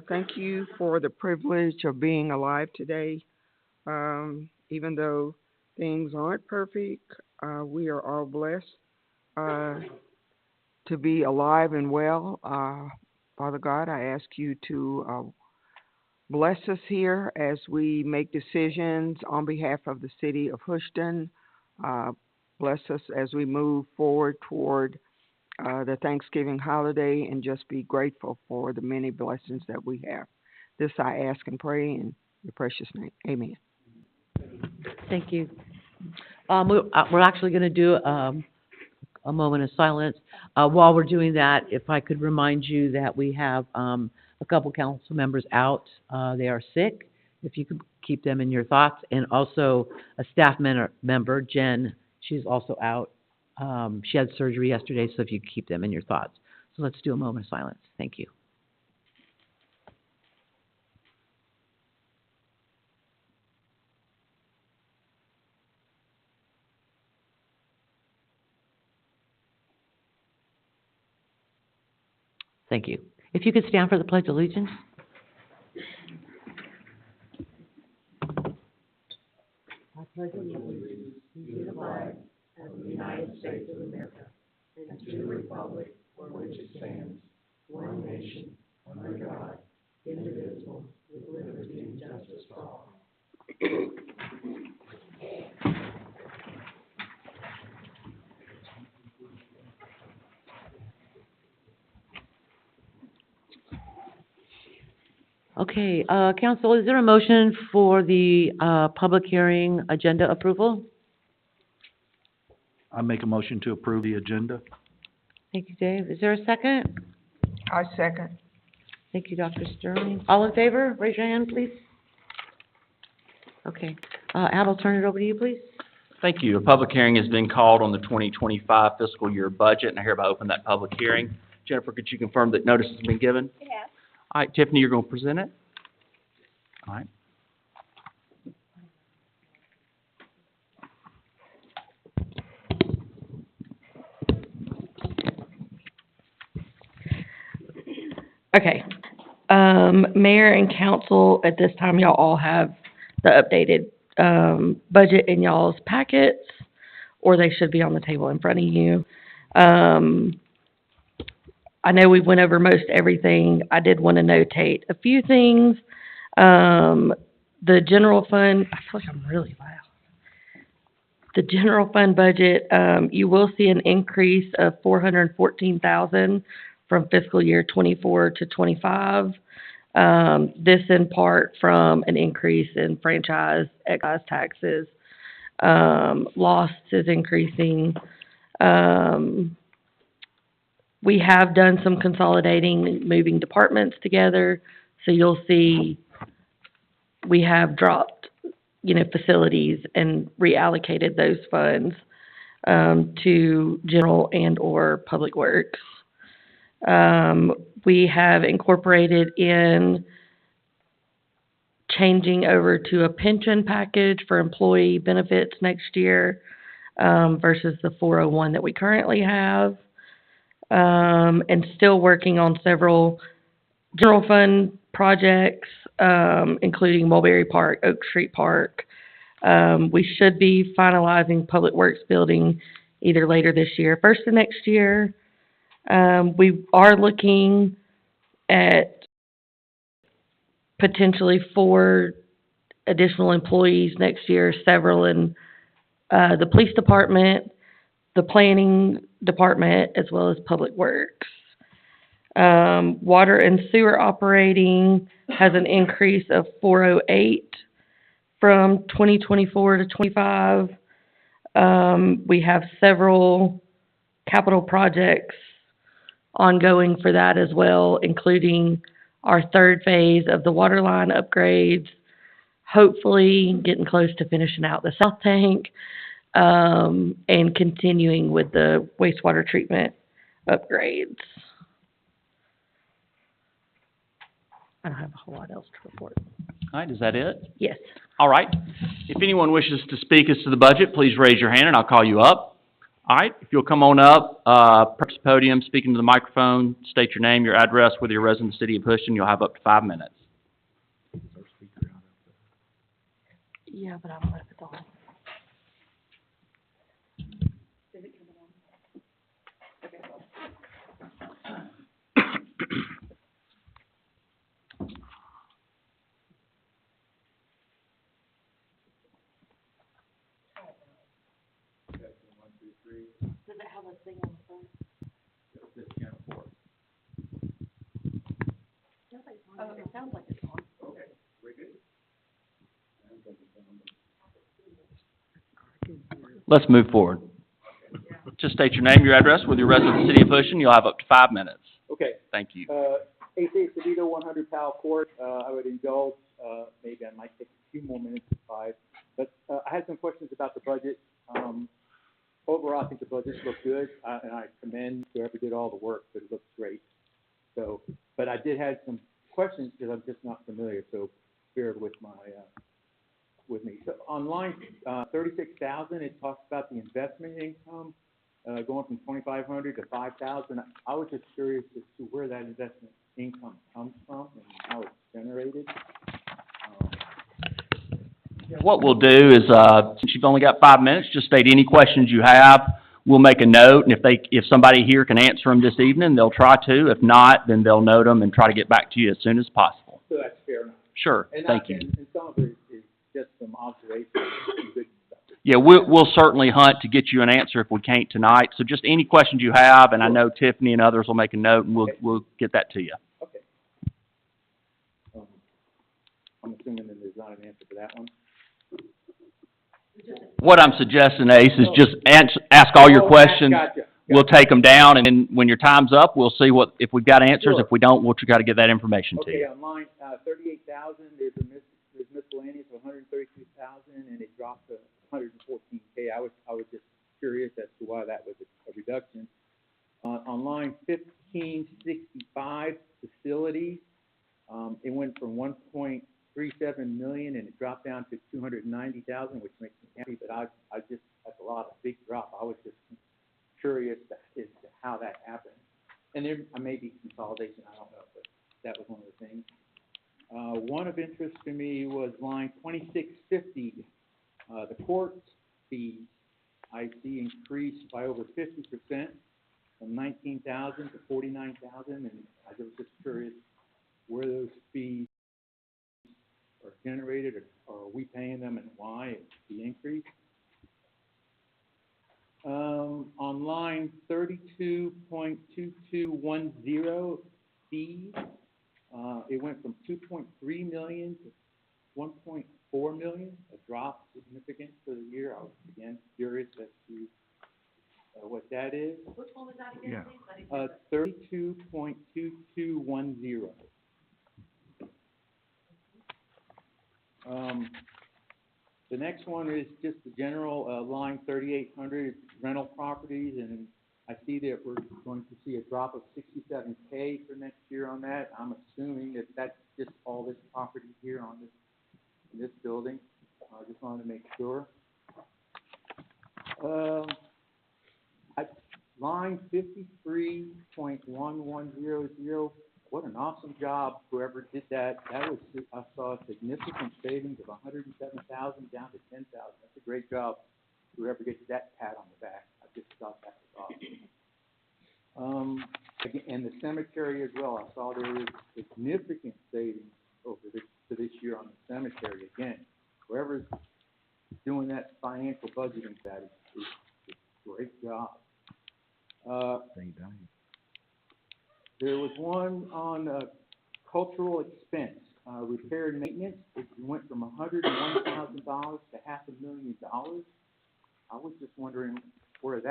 Thank you for the privilege of being alive today. Even though things aren't perfect, we are all blessed uh, to be alive and well. Father God, I ask you to bless us here as we make decisions on behalf of the city of Houston. Uh, Bless us as we move forward toward the Thanksgiving holiday and just be grateful for the many blessings that we have. This I ask and pray in your precious name. Amen. Thank you. We're actually going to do a moment of silence. While we're doing that, if I could remind you that we have a couple council members out. They are sick. If you could keep them in your thoughts. And also a staff member, Jen, she's also out. She had surgery yesterday, so if you could keep them in your thoughts. So let's do a moment of silence. Thank you. Thank you. If you could stand for the Pledge of Allegiance. I pledge allegiance to the flag of the United States of America and to the republic for which it stands, one nation, under God, indivisible, with liberty and justice for all. Okay, council, is there a motion for the public hearing agenda approval? I make a motion to approve the agenda. Thank you, Dave. Is there a second? I second. Thank you, Dr. Sterling. All in favor? Raise your hand, please. Okay. Al, I'll turn it over to you, please. Thank you. A public hearing has been called on the 2025 fiscal year budget, and I hereby open that public hearing. Jennifer, could you confirm that notice has been given? It has. All right, Tiffany, you're going to present it? All right. Okay. Mayor and council, at this time, y'all all have the updated budget in y'all's packets, or they should be on the table in front of you. I know we went over most everything. I did want to notate a few things. The general fund, I feel like I'm really loud. The general fund budget, you will see an increase of $414,000 from fiscal year 24 to 25. This in part from an increase in franchise excise taxes. Loss is increasing. We have done some consolidating, moving departments together, so you'll see we have dropped, facilities and reallocated those funds to general and or public works. We have incorporated in changing over to a pension package for employee benefits next year versus the 401 that we currently have. And still working on several general fund projects, including Mulberry Park, Oak Street Park. We should be finalizing Public Works building either later this year, first of next year. We are looking at potentially 4 additional employees next year, several in the police department, the planning department, as well as Public Works. Water and sewer operating has an increase of 408 from 2024 to 25. We have several capital projects ongoing for that as well, including our 3rd phase of the water line upgrades, hopefully getting close to finishing out the south tank, and continuing with the wastewater treatment upgrades. I don't have a whole lot else to report. All right, is that it? Yes. All right. If anyone wishes to speak as to the budget, please raise your hand and I'll call you up. All right, if you'll come on up, approach the podium, speak into the microphone, state your name, your address, whether you're a resident of the city of Houston, you'll have up to 5 minutes. Yeah, but I don't know if it's on. Does it have a thing on the phone? It sounds like it's on. Let's move forward. Just state your name, your address, whether you're a resident of the city of Houston, you'll have up to 5 minutes. Okay, Thank you. A.J. Savito, 100 Powell Court. I would indulge, maybe I might take a few more minutes to 5. But I had some questions about the budget. Overall, I think the budgets look good, and I commend whoever did all the work, but it looks great. So, but I did have some questions because I'm just not familiar, so bear with me. So on line 36,000, it talks about the investment income going from 2,500 to 5,000. I was just curious as to where that investment income comes from and how it's generated. What we'll do is, since you've only got 5 minutes, just state any questions you have. We'll make a note, and if somebody here can answer them this evening, they'll try to. If not, then they'll note them and try to get back to you as soon as possible. So that's fair enough. Sure, thank you. And some of it is just some observations, some good stuff. Yeah, we'll certainly hunt to get you an answer if we can't tonight. So just any questions you have, and I know Tiffany and others will make a note, and we'll get that to you. Okay. I'm assuming that there's not an answer for that one. What I'm suggesting, Ace, is just ask all your questions. Gotcha. We'll take them down, and then when your time's up, we'll see if we've got answers. Sure. If we don't, we'll try to get that information to Okay, you. on line 38,000, there's miscellaneous of 132,000, and it dropped to 114K. I was just curious as to why that was a reduction. On line 1565, facilities, it went from 1.37 million, and it dropped down to 290,000, which makes me happy. But that's a lot, a big drop. I was just curious as to how that happened. And there may be consolidation, I don't know, but that was one of the things. One of interest to me was line 2650, the court fees, I see increased by over 50%, from 19,000 to 49,000, and I was just curious where those fees are generated, or are we paying them, and why the increase? On line 32.2210, fees, it went from 2.3 million to 1.4 million, a drop significant for the year. I was, again, curious as to what that is. Which one was that again, Yeah. please? 32.2210. The next one is just the general, line 3,800 rental properties, and I see that we're going to see a drop of 67K for next year on that. I'm assuming that that's just all this property here on in this building. I just wanted to make sure. Line 53.1100, what an awesome job, whoever did that. That was, I saw a significant savings of 107,000 down to 10,000. That's a great job, whoever gets that pat on the back. I just thought that was awesome. And the cemetery as well, I saw there was significant savings over to this year on the cemetery. Again, whoever's doing that financial budgeting, that is a great job. There was one on cultural expense, repair and maintenance. It went from $101,000 to $500,000. I was just wondering what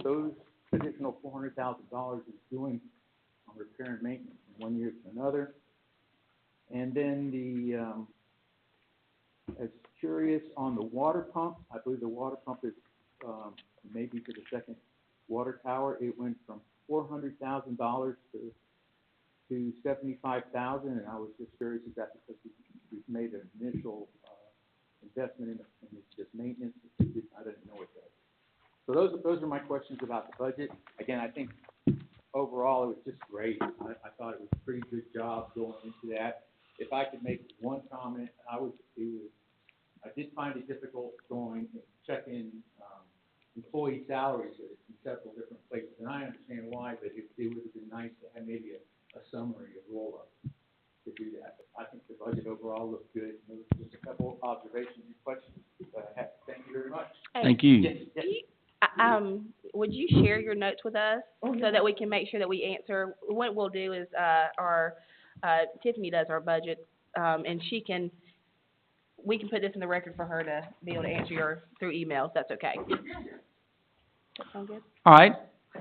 those additional $400,000 is doing on repair and maintenance from one year to another. And then I was curious on the water pump. I believe the water pump is maybe for the second water tower. It went from $400,000 to $75,000, and I was just curious if that's because we've made an initial investment in it's just maintenance. I didn't know what that So those are my questions about the budget. Again, I think overall it was just great. I thought it was a pretty good job going into that. If I could make one comment, I did find it difficult going and checking, employee salaries in several different places, and I understand why, but it would have been nice to have maybe a summary of roll-up to do that. But I think the budget overall looked good. There was just a couple observations and questions that I had. Thank you very much. Thank you. Yes, yes. Would you share your notes with us so that we can make sure that we answer? What we'll do is, Tiffany does our budget, and we can put this in the record for her to be able to answer through emails. That's okay. That sound good? All right.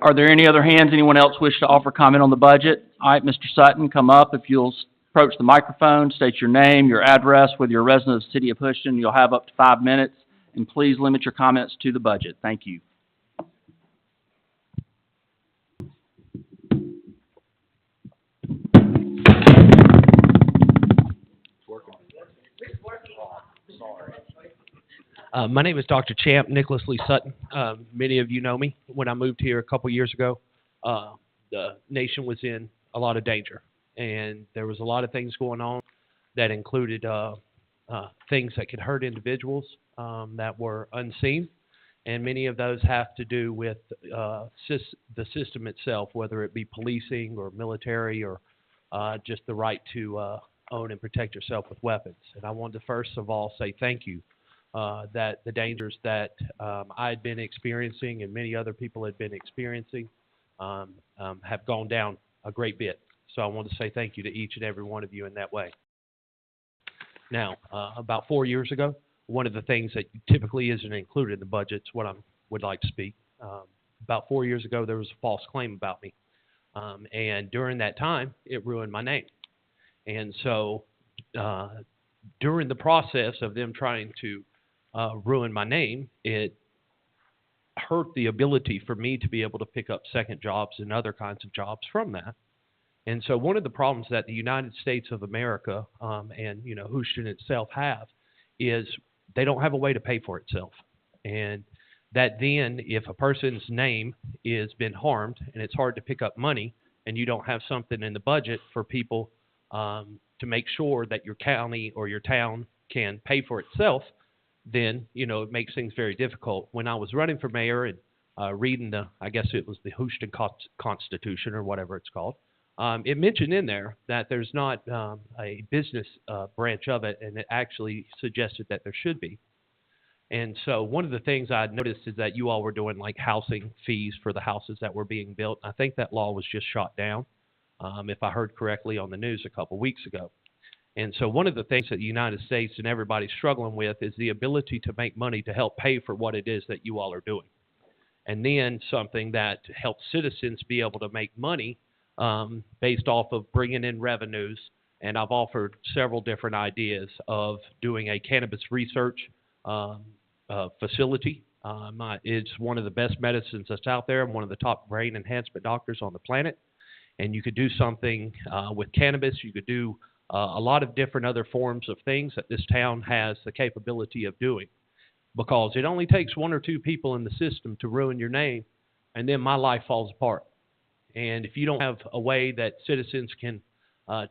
Are there any other hands? Anyone else wish to offer comment on the budget? All right, Mr. Sutton, come up. If you'll approach the microphone, state your name, your address, whether you're a resident of the city of Houston, you'll have up to 5 minutes. And please limit your comments to the budget. Thank you. My name is Dr. Champ, Nicholas Lee Sutton. Many of you know me. When I moved here a couple years ago, the nation was in a lot of danger, and there was a lot of things going on that included things that could hurt individuals that were unseen, and many of those have to do with the system itself, whether it be policing or military or just the right to own and protect yourself with weapons. And I wanted to first of all say thank you. That the dangers that I had been experiencing and many other people had been experiencing have gone down a great bit. So I want to say thank you to each and every one of you in that way. Now, about 4 years ago, one of the things that typically isn't included in the budget is what I would like to speak. About 4 years ago, there was a false claim about me. And during that time, it ruined my name. And so during the process of them trying to ruin my name, it hurt the ability for me to be able to pick up second jobs and other kinds of jobs from that. And so one of the problems that the United States of America and Houston itself have is they don't have a way to pay for itself. And that then if a person's name is been harmed and it's hard to pick up money and you don't have something in the budget for people to make sure that your county or your town can pay for itself, then, it makes things very difficult. When I was running for mayor and reading I guess it was the Houston Constitution or whatever it's called, it mentioned in there that there's not a business branch of it, and it actually suggested that there should be. And so one of the things I noticed is that you all were doing like housing fees for the houses that were being built. I think that law was just shot down, if I heard correctly on the news a couple weeks ago. And so one of the things that the United States and everybody's struggling with is the ability to make money to help pay for what it is that you all are doing. And then something that helps citizens be able to make money based off of bringing in revenues. And I've offered several different ideas of doing a cannabis research facility. It's one of the best medicines that's out there. I'm one of the top brain enhancement doctors on the planet. And you could do something with cannabis. You could do a lot of different other forms of things that this town has the capability of doing, because it only takes one or two people in the system to ruin your name, and then my life falls apart. And if you don't have a way that citizens can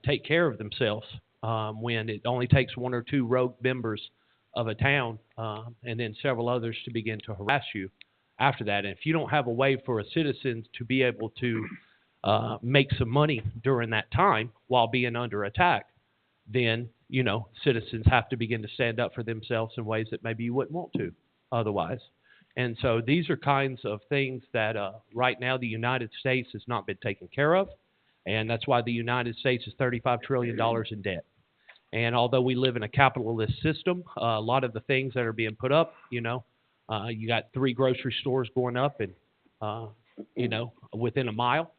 take care of themselves when it only takes one or two rogue members of a town and then several others to begin to harass you after that, and if you don't have a way for a citizen to be able to make some money during that time while being under attack, then, citizens have to begin to stand up for themselves in ways that maybe you wouldn't want to otherwise. And so these are kinds of things that right now the United States has not been taken care of, and that's why the United States is $35 trillion in debt. And although we live in a capitalist system, a lot of the things that are being put up, you got 3 grocery stores going up and, within a mile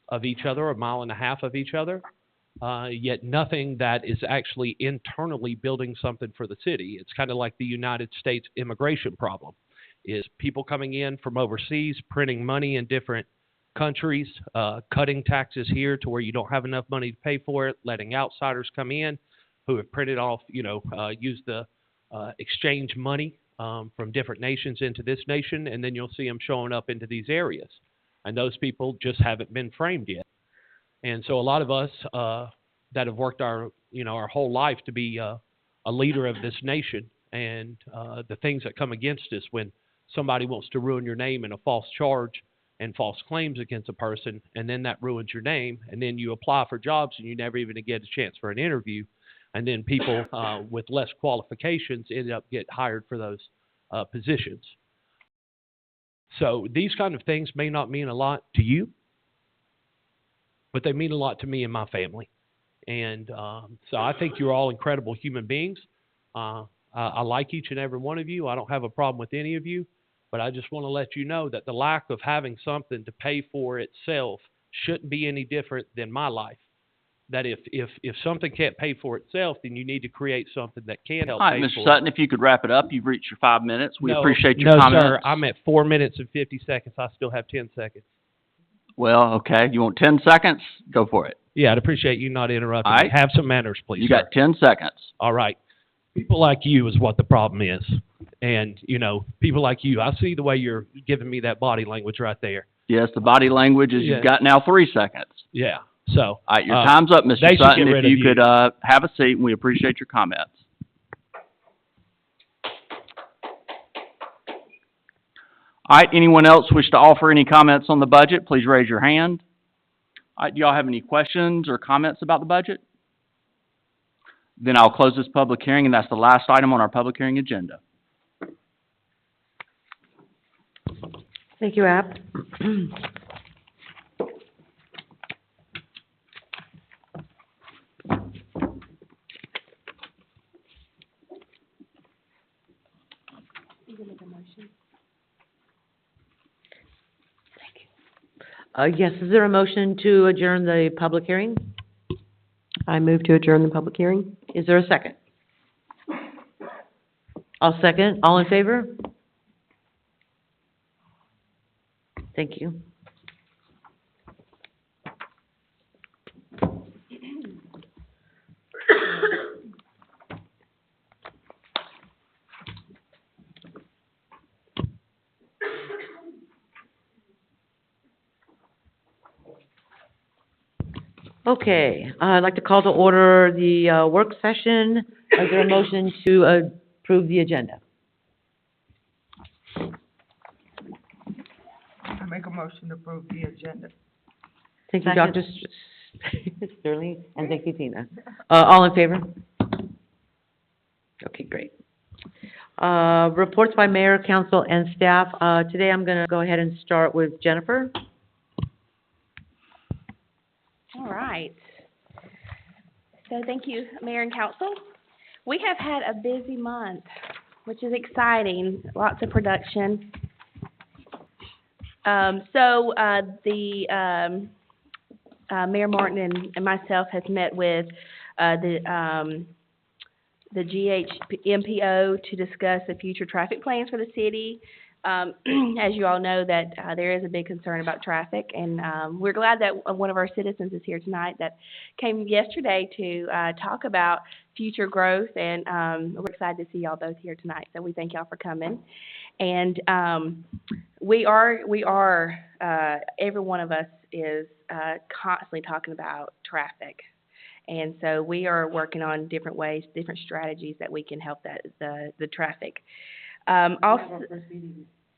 of each other, a mile and a half of each other, yet nothing that is actually internally building something for the city. It's kind of like the United States immigration problem, is people coming in from overseas, printing money in different countries, cutting taxes here to where you don't have enough money to pay for it, letting outsiders come in who have printed off, used the exchange money from different nations into this nation, and then you'll see them showing up into these areas. And those people just haven't been framed yet. And so a lot of us that have worked our whole life to be a leader of this nation, and the things that come against us when somebody wants to ruin your name in a false charge and false claims against a person, and then that ruins your name, and then you apply for jobs and you never even get a chance for an interview, and then people with less qualifications end up get hired for those positions. So these kind of things may not mean a lot to you, but they mean a lot to me and my family. And so I think you're all incredible human beings. I like each and every one of you. I don't have a problem with any of you, but I just want to let you know that the lack of having something to pay for itself shouldn't be any different than my life. That if something can't pay for itself, then you need to create something that can help All right, pay Mr. for Sutton, if you could wrap it up, you've reached your 5 minutes. We No, appreciate your No, comments. sir, I'm at 4 minutes and 50 seconds. I still have 10 seconds. Well, okay, you want 10 seconds? Go for it. Yeah, I'd appreciate you not interrupting All me. right. Have some manners, please, You sir. got 10 seconds. All right. People like you is what the problem is. And, people like you, I see the way you're giving me that body language right there. Yes, the body language is, Yeah. you've got now 3 seconds. Yeah, so. All right, your time's up, Mr. they should Sutton. get If rid of you you. could have a seat, and we appreciate your comments. All right, anyone else wish to offer any comments on the budget, please raise your hand. All right, do y'all have any questions or comments about the budget? Then I'll close this public hearing, and that's the last item on our public hearing agenda. Thank you, App. Yes, is there a motion to adjourn the public hearing? I move to adjourn the public hearing. Is there a second? I'll second. All in favor? Thank you. Okay, I'd like to call to order the work session. Is there a motion to approve the agenda? I make a motion to approve the agenda. Thank you, Second. Dr. Sterling, and thank you, Tina. All in favor? Okay, great. Reports by mayor, council, and staff. Today I'm gonna go ahead and start with Jennifer. All right. So thank you, Mayor and Council. We have had a busy month, which is exciting, lots of production. Mayor Martin and myself has met with the GHMPO to discuss the future traffic plans for the city. As you all know, that there is a big concern about traffic, and we're glad that one of our citizens is here tonight that came yesterday to talk about future growth, and we're excited to see y'all both here tonight. So we thank y'all for coming. And we are every one of us is constantly talking about traffic. And so we are working on different ways, different strategies that we can help the traffic. Also,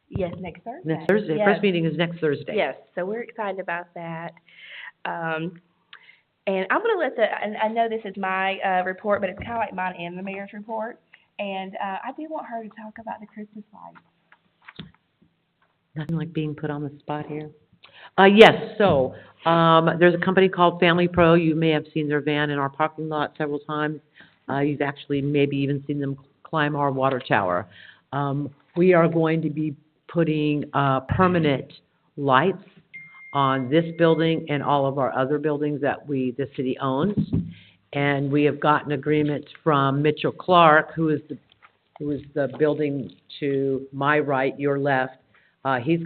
yes, next Thursday. Next Thursday. Yes. First meeting is next Thursday. Yes, so we're excited about that. And I'm gonna let I know this is my report, but it's kind of like mine and the mayor's report. And I do want her to talk about the Christmas lights. Nothing like being put on the spot here. Yes, so, there's a company called Family Pro. You may have seen their van in our parking lot several times. You've actually maybe even seen them climb our water tower. We are going to be putting, permanent lights on this building and all of our other buildings that the city owns. And we have gotten agreement from Mitchell Clark, who is the building to my right, your left. He's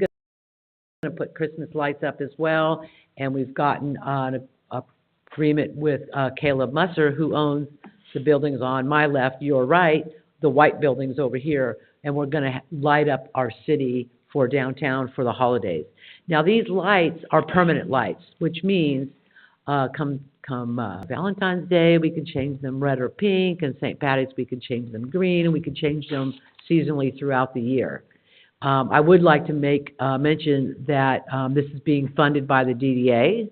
gonna put Christmas lights up as well. And we've gotten an agreement with Caleb Musser, who owns the buildings on my left, your right, the white buildings over here. and we're gonna light up our city for downtown for the holidays. Now, these lights are permanent lights, which means, come Valentine's Day, we can change them red or pink, and St. Patty's, we can change them green, and we can change them seasonally throughout the year. I would like to make, mention that, this is being funded by the DDA,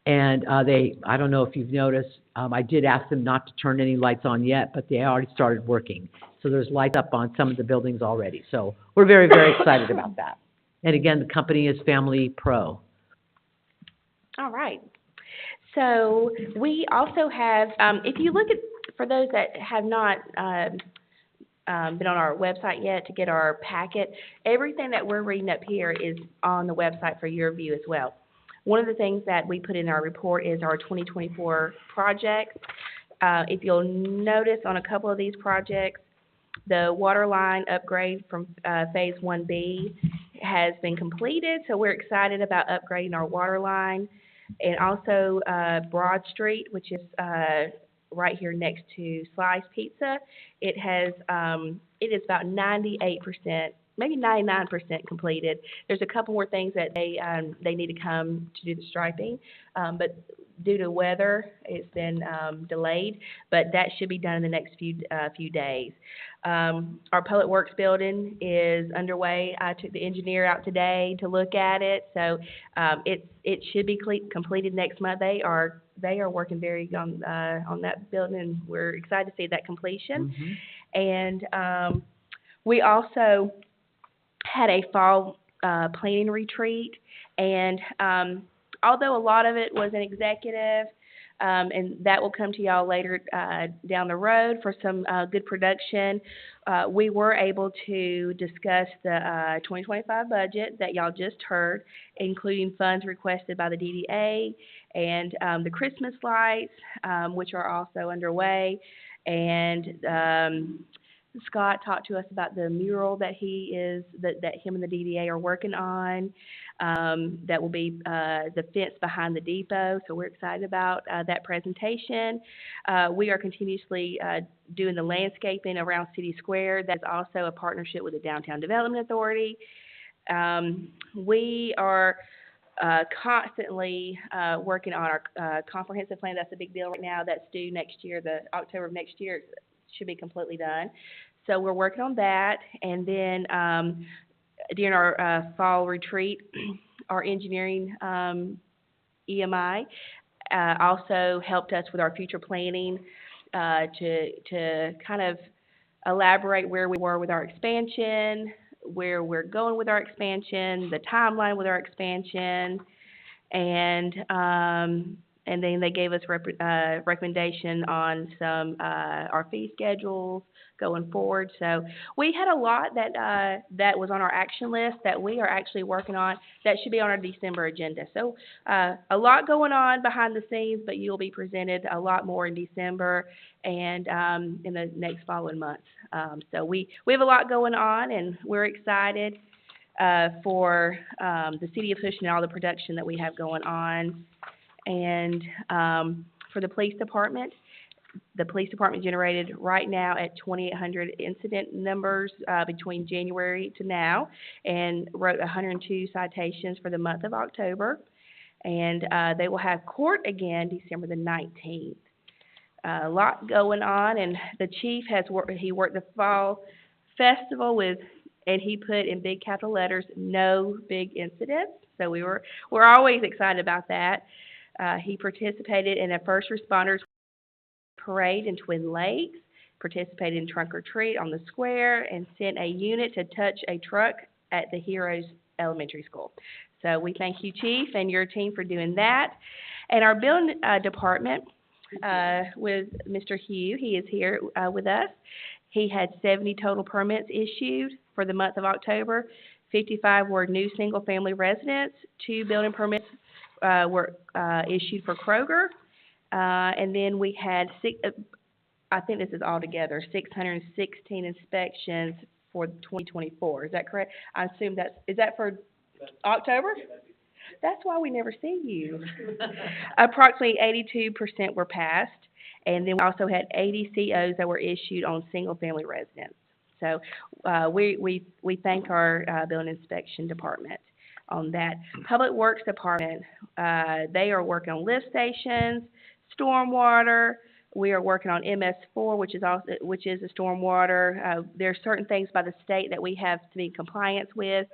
and, I don't know if you've noticed, I did ask them not to turn any lights on yet, but they already started working. So there's lights up on some of the buildings already, so we're very, very excited about that. And again, the company is Family Pro. All right. So we also have, if you look at, for those that have not, been on our website yet to get our packet, everything that we're reading up here is on the website for your view as well. One of the things that we put in our report is our 2024 projects. If you'll notice on a couple of these projects, the water line upgrade from Phase 1B has been completed, so we're excited about upgrading our water line. And also Broad Street, which is right here next to Slice Pizza. It is about 98%, maybe 99% completed. There's a couple more things that they need to come to do the striping, but due to weather, it's been delayed, but that should be done in the next few days. Our Public Works building is underway. I took the engineer out today to look at it, so it should be completed next month. They are working very on that building, and we're excited to see that completion. Mm-hmm. And we also had a fall planning retreat, and although a lot of it was an executive, and that will come to y'all later down the road for some good production, we were able to discuss the 2025 budget that y'all just heard, including funds requested by the DDA and the Christmas lights, which are also underway. And Scott talked to us about the mural that that him and the DDA are working on. That will be the fence behind the depot, so we're excited about that presentation. We are continuously doing the landscaping around City Square. That's also a partnership with the Downtown Development Authority. We are constantly working on our comprehensive plan. That's a big deal right now. That's due next year, the October of next year. It should be completely done. So we're working on that. And then during our fall retreat, our engineering EMI also helped us with our future planning to kind of elaborate where we were with our expansion, where we're going with our expansion, the timeline with our expansion, and then they gave us recommendation on some our fee schedules going forward. So we had a lot that was on our action list that we are actually working on that should be on our December agenda. So a lot going on behind the scenes, but you'll be presented a lot more in December and in the next following months. So we have a lot going on, and we're excited for the City of Cushing and all the production that we have going on. And for the police department generated right now at 2,800 incident numbers between January to now, and wrote 102 citations for the month of October. And they will have court again December the 19th. A lot going on, and the chief worked the fall festival with, and he put in big capital letters, no big incidents. So we're always excited about that. He participated in a first responders parade in Twin Lakes, participated in trunk or treat on the square, and sent a unit to touch a truck at the Heroes Elementary School. So we thank you, Chief, and your team for doing that. And our building department with Mr. Hugh, he is here with us. He had 70 total permits issued for the month of October. 55 were new single-family residents. 2 building permits were issued for Kroger. And then we had I think this is all together, 616 inspections for 2024. Is that correct? I assume is that for October? That's why we never see you. Approximately 82% were passed. And then we also had 80 COs that were issued on single-family residents. So, we thank our, building inspection department on that. Public Works Department, they are working on lift stations, stormwater. We are working on MS4, which is a stormwater. There are certain things by the state that we have to be in compliance with.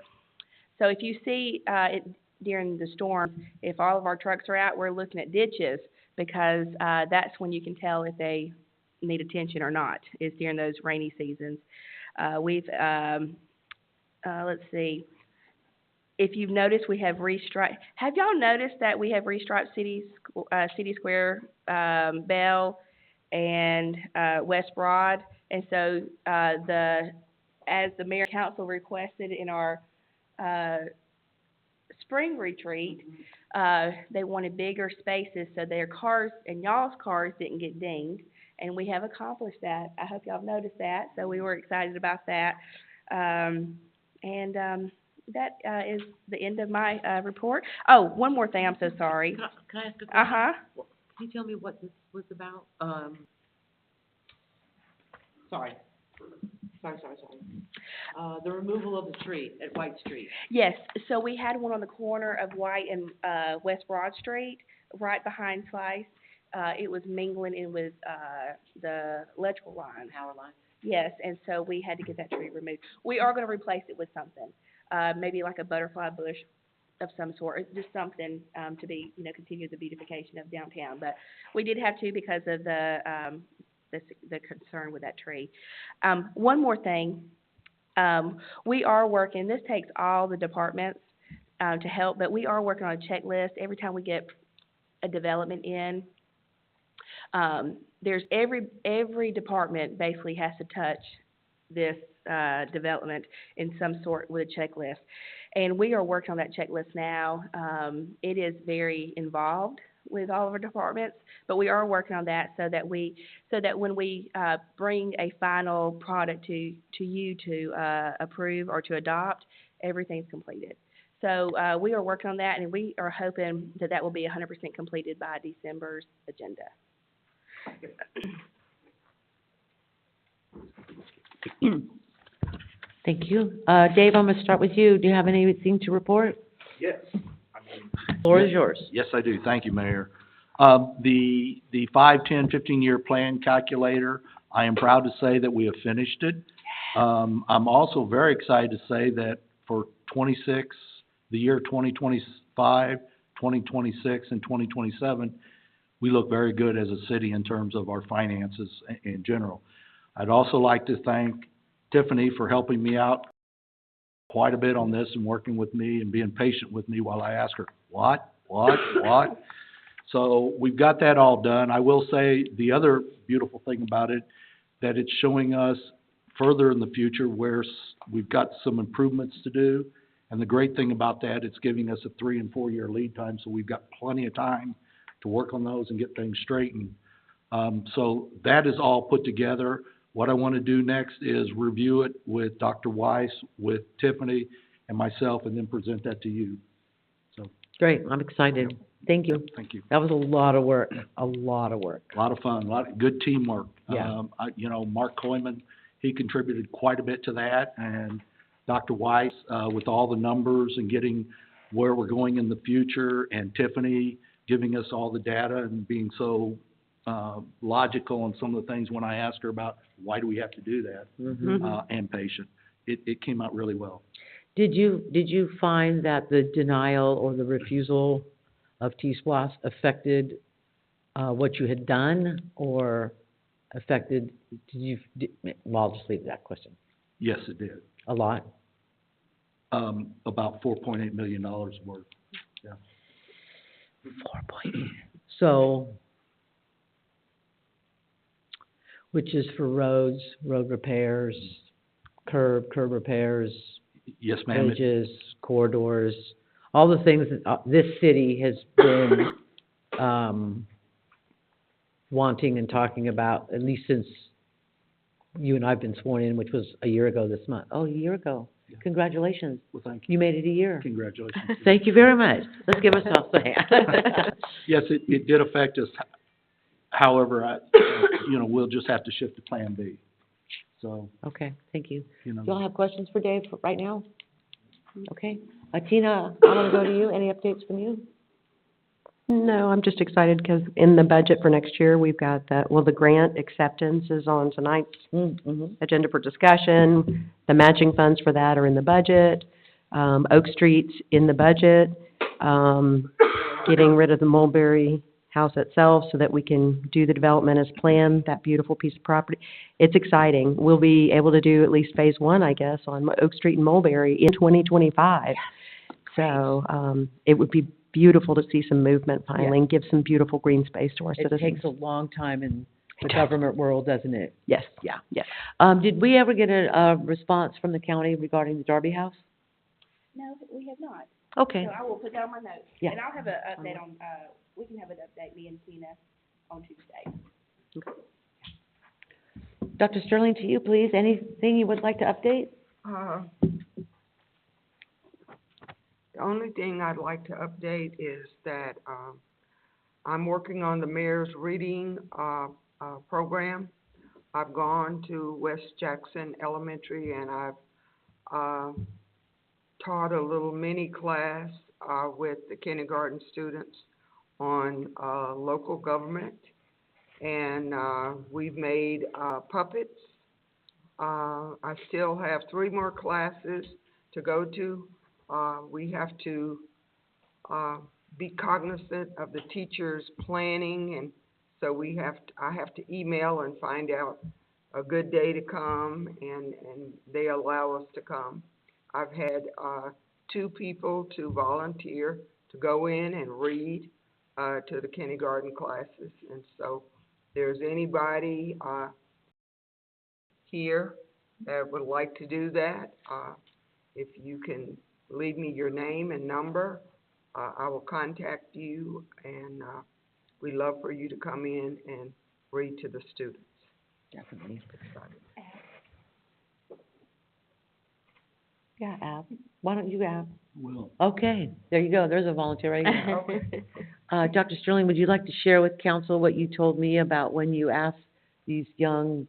So if you see, during the storm, if all of our trucks are out, we're looking at ditches, because, that's when you can tell if they need attention or not, is during those rainy seasons. Let's see. If you've noticed, we have restriped. Have y'all noticed that we have restriped City Square, Bell, and West Broad? And so as the mayor council requested in our spring retreat, they wanted bigger spaces so their cars and y'all's cars didn't get dinged, and we have accomplished that. I hope y'all have noticed that. So we were excited about that, that is the end of my report. Oh, one more thing. I'm so sorry. Can I ask a question? Uh-huh. Can you tell me what this was about? Sorry. The removal of the tree at White Street. Yes, so we had one on the corner of White and West Broad Street, right behind Slice. It was mingling in with the electrical line. Power line. Yes, and so we had to get that tree removed. We are going to replace it with something, maybe like a butterfly bush of some sort, or just something to be, continue the beautification of downtown. But we did have to because of the concern with that tree. One more thing, we are working, this takes all the departments to help, but we are working on a checklist every time we get a development in. There's every department basically has to touch this development in some sort with a checklist. And we are working on that checklist now. It is very involved with all of our departments, but we are working on that so that when we bring a final product to you to approve or to adopt, everything's completed. So we are working on that, and we are hoping that will be 100% completed by December's agenda. Thank you. Dave, I'm going to start with you. Do you have anything to report? Yes. Floor is yours. Yes, I do. Thank you, Mayor. The 5, 10, 15-year plan calculator, I am proud to say that we have finished it. I'm also very excited to say that for the year 2025, 2026, and 2027, we look very good as a city in terms of our finances in general. I'd also like to thank Tiffany for helping me out quite a bit on this and working with me and being patient with me while I ask her, what? So we've got that all done. I will say the other beautiful thing about it, that it's showing us further in the future where we've got some improvements to do. And the great thing about that, it's giving us a 3 and 4 year lead time, so we've got plenty of time to work on those and get things straightened. So that is all put together. What I want to do next is review it with Dr. Weiss, with Tiffany, and myself, and then present that to you. So, Great. I'm excited. Thank you. thank you. That was a lot of work. A lot of work. A lot of fun, a lot of good teamwork. Yeah. Mark Koyman, he contributed quite a bit to that, and Dr. Weiss, with all the numbers and getting where we're going in the future, and Tiffany giving us all the data and being so logical on some of the things when I asked her about why do we have to do that, and patient. It came out really well. Did you find that the denial or the refusal of T-SPLOST affected what you had done, or affected, I'll just leave that question. Yes, it did. A lot? About $4.8 million worth, yeah. 4.8. So, which is for roads, road repairs, curb repairs, Yes, ma'am. bridges, corridors, all the things that this city has been wanting and talking about, at least since you and I have been sworn in, which was a year ago this month. Oh, a year ago. Yeah. Congratulations. Well, thank you. You made it a year. Congratulations. Thank you very much. Let's give ourselves a hand. Yes, it did affect us. However, we'll just have to shift to Plan B. so, Okay, thank you. you know. Do y'all have questions for Dave right now? Okay. Tina, I'm gonna go to you. Any updates from you? No, I'm just excited because in the budget for next year, we've got the grant acceptance is on tonight's Mm-hmm. agenda for discussion. The matching funds for that are in the budget. Oak Street's in the budget. Getting rid of the Mulberry House itself so that we can do the development as planned, that beautiful piece of property. It's exciting. We'll be able to do at least phase one, I guess, on Oak Street and Mulberry in 2025. So, it would be beautiful to see some movement finally and give some beautiful green space to our It citizens. takes a long time in the government world, doesn't it? Yes. Yeah. Yes. Did we ever get a response from the county regarding the Darby House? No, we have not. Okay, So I will put that on my notes. Yeah. And I'll have an update on, we can have an update, me and Tina, on Tuesday. Dr. Sterling, to you, please. Anything you would like to update? The only thing I'd like to update is that, I'm working on the mayor's reading, program. I've gone to West Jackson Elementary and I've, taught a little mini class, with the kindergarten students on, local government. And, we've made, puppets. I still have 3 more classes to go to. We have to, be cognizant of the teachers' planning, and so I have to email and find out a good day to come, and they allow us to come. I've had, 2 people to volunteer to go in and read, to the kindergarten classes, and so if there's anybody, here that would like to do that, if you can leave me your name and number, I will contact you, and, we'd love for you to come in and read to the students. Definitely. Yeah, Ab. Why don't you, Ab? Will. Okay, there you go. There's a volunteer right there. Dr. Sterling, would you like to share with council what you told me about when you asked these young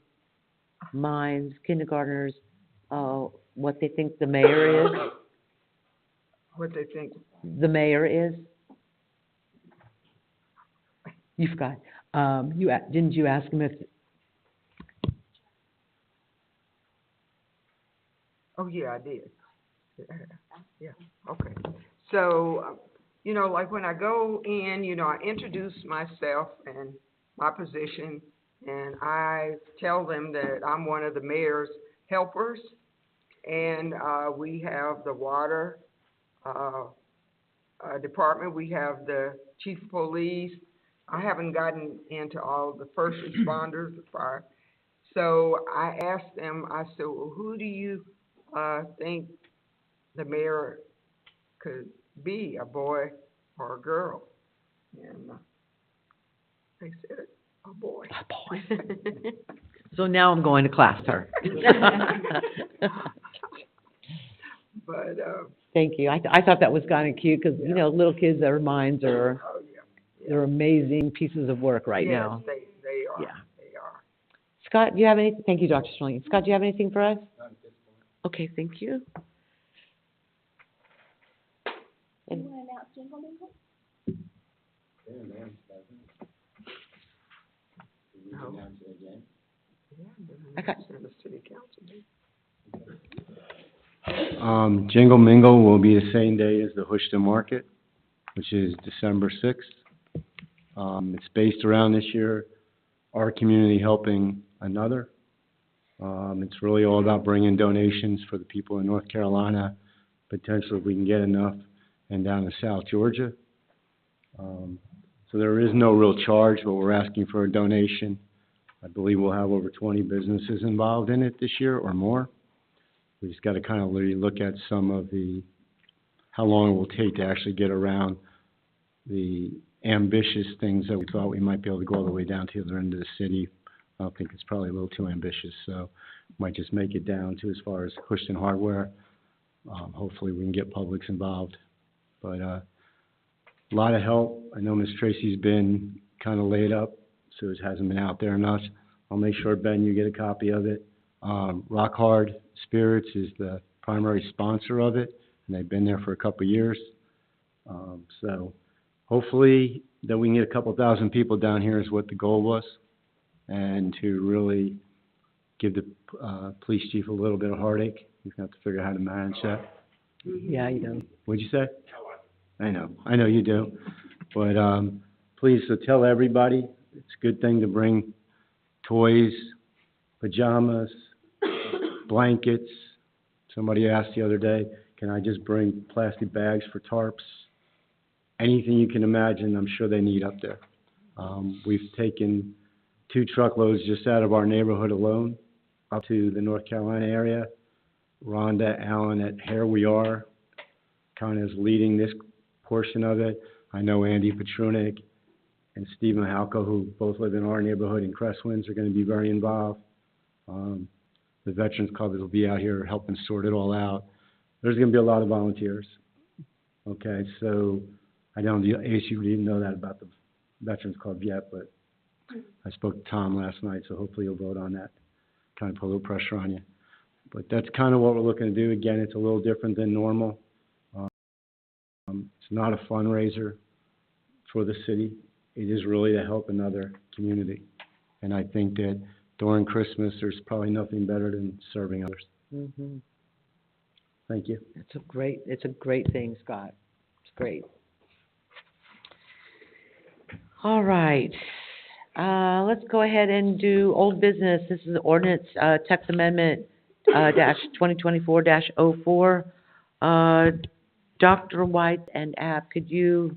minds, kindergartners, what they think the mayor is? What they think. The mayor is? You forgot. Didn't you ask him if, Oh, yeah, I did. Yeah, okay. So, you know, like when I go in, you know, I introduce myself and my position, and I tell them that I'm one of the mayor's helpers, and, we have the water, department, we have the chief of police. I haven't gotten into all of the first responders, the fire. So I asked them, I said, well, who do you, think the mayor could be, a boy or a girl? And, they said, a boy. so now I'm going to class her. But, Thank you. I thought that was kind of cute, because, you know, little kids, their minds are, oh, yeah. they're amazing pieces of work right Yes, now. they are. Yeah. They are. Scott, do you have any, thank you, Dr. Sterling. Scott, do you have anything for us? Okay, thank you. You And- wanna announce Jingle Mingle? No. Yeah, I got- in the city council meeting. Jingle Mingle will be the same day as the Houston Market, which is December 6th. It's based around this year, our community helping another. It's really all about bringing donations for the people in North Carolina, potentially if we can get enough, and down to South Georgia. So there is no real charge, but we're asking for a donation. I believe we'll have over 20 businesses involved in it this year or more. We just gotta kind of really look at some of how long it will take to actually get around the ambitious things that we thought we might be able to go all the way down to the other end of the city. I don't think it's probably a little too ambitious, so might just make it down to as far as Houston Hardware. Hopefully we can get Publix involved. But, a lot of help. I know Ms. Tracy's been kind of laid up, so it hasn't been out there enough. I'll make sure, Ben, you get a copy of it. Rock Hard Spirits is the primary sponsor of it, and they've been there for a couple of years. So hopefully that we can get a couple thousand people down here is what the goal was, and to really give the police chief a little bit of heartache. He's going to have to figure out how to manage that. Yeah, you know. What'd you say? I know you do. But, please, so tell everybody, it's a good thing to bring toys, pajamas, blankets. Somebody asked the other day, can I just bring plastic bags for tarps? Anything you can imagine, I'm sure they need up there. We've taken 2 truckloads just out of our neighborhood alone up to the North Carolina area. Rhonda Allen at Here We Are kind of is leading this portion of it. I know Andy Petrunik and Steve Mahalko, who both live in our neighborhood in Crestwinds, are going to be very involved. The Veterans Club will be out here helping sort it all out. There's going to be a lot of volunteers. Okay, so I don't know if you didn't know that about the Veterans Club yet, but I spoke to Tom last night, so hopefully you'll vote on that, kind of put a little pressure on you. But that's kind of what we're looking to do. Again, it's a little different than normal. It's not a fundraiser for the city. It is really to help another community. And I think that during Christmas, there's probably nothing better than serving others. Mm-hmm. Thank you. It's a great thing, Scott. It's great. All right. Let's go ahead and do old business. This is the ordinance, text amendment, dash 2024-04. Dr. White and App, could you,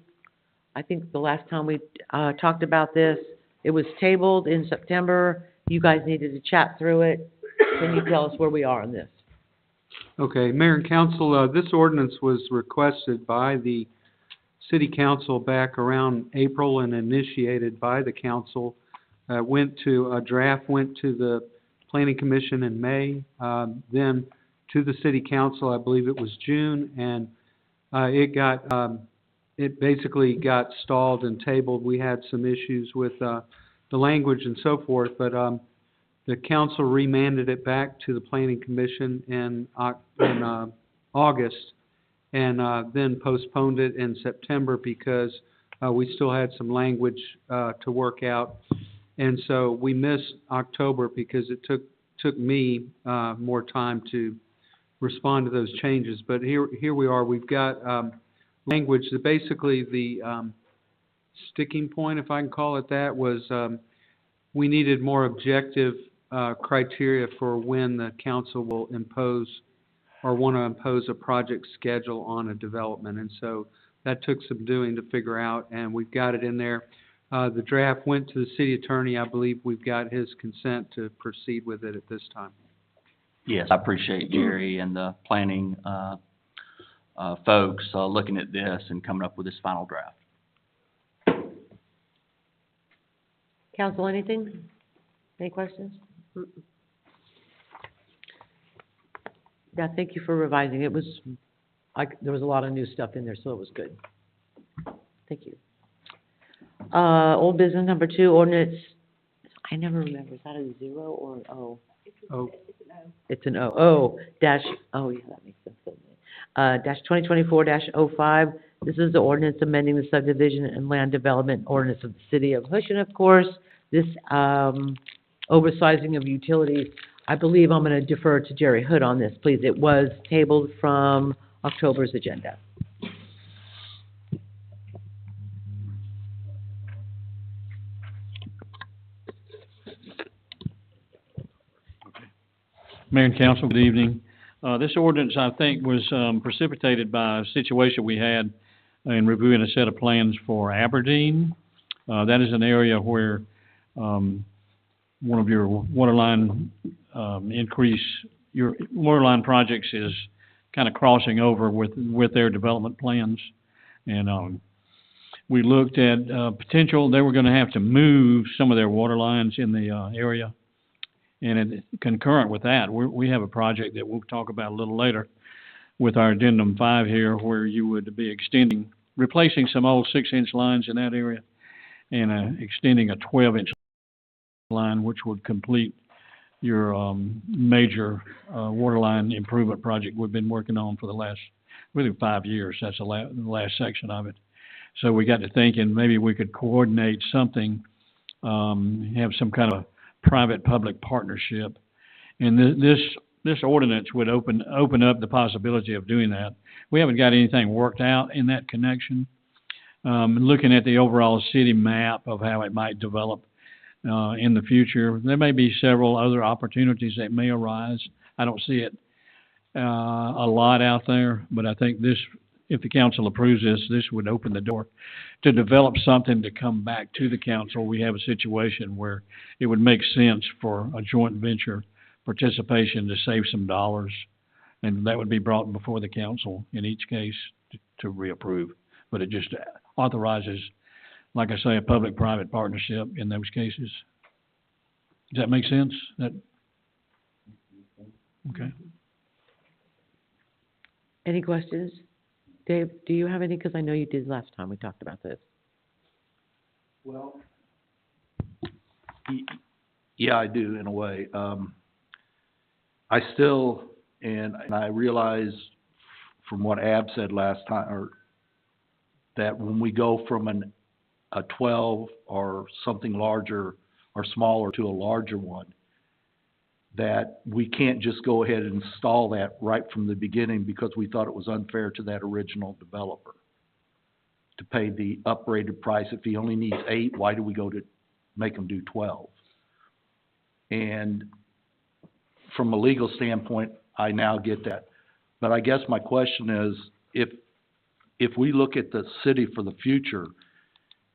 I think the last time we, talked about this, it was tabled in September. You guys needed to chat through it. Can you tell us where we are on this? Okay, Mayor and Council, this ordinance was requested by the City Council back around April and initiated by the council. A draft went to the Planning Commission in May, then to the City Council, I believe it was June, and it basically got stalled and tabled. We had some issues with the language and so forth, but the council remanded it back to the Planning Commission in August, and then postponed it in September because we still had some language to work out. And so we missed October because it took me more time to respond to those changes. But here we are. We've got language that basically the sticking point, if I can call it that, was we needed more objective criteria for when the council will impose or want to impose a project schedule on a development. And so that took some doing to figure out, and we've got it in there. The draft went to the city attorney. I believe we've got his consent to proceed with it at this time. Yes, I appreciate Jerry and the planning folks looking at this and coming up with this final draft. Council, anything? Any questions? Yeah, thank you for revising. It was, there was a lot of new stuff in there, so it was good. Thank you. Old business number 2, ordinance, I never remember, is that a 0 or an O? Oh, It's an O. Oh, dash, oh, yeah, that makes sense, doesn't it? Dash 2024-05. This is the ordinance amending the subdivision and land development ordinance of the city of Hushin, of course. This, oversizing of utilities, I believe I'm going to defer to Jerry Hood on this, please. It was tabled from October's agenda. Mayor and Council, good evening. This ordinance, I think, was precipitated by a situation we had in reviewing a set of plans for Aberdeen. That is an area where one of your waterline your waterline projects is kind of crossing over with their development plans. And we looked at potential, they were going to have to move some of their water lines in the area. And concurrent with that, we have a project that we'll talk about a little later with our addendum 5 here, where you would be replacing some old 6-inch lines in that area and extending a 12-inch line, which would complete major, water line improvement project we've been working on for the last, really 5 years. That's the last section of it. So we got to thinking maybe we could coordinate something, have some kind of private-public partnership. And this ordinance would open up the possibility of doing that. We haven't got anything worked out in that connection. Looking at the overall city map of how it might develop in the future, there may be several other opportunities that may arise. I don't see it a lot out there, but I think this, if the council approves this would open the door to develop something to come back to the council. We have a situation where it would make sense for a joint venture participation to save some dollars, and that would be brought before the council in each case to reapprove. But it just authorizes, like I say, a public-private partnership in those cases. Does that make sense? Okay. Any questions? Dave, do you have any? Because I know you did last time we talked about this. Well, yeah, I do in a way. I still, and I realize from what Ab said last time, or that when we go from a 12 or something larger or smaller to a larger one, that we can't just go ahead and install that right from the beginning because we thought it was unfair to that original developer to pay the uprated price. If he only needs 8, why do we go to make him do 12? And from a legal standpoint, I now get that. But I guess my question is, if we look at the city for the future,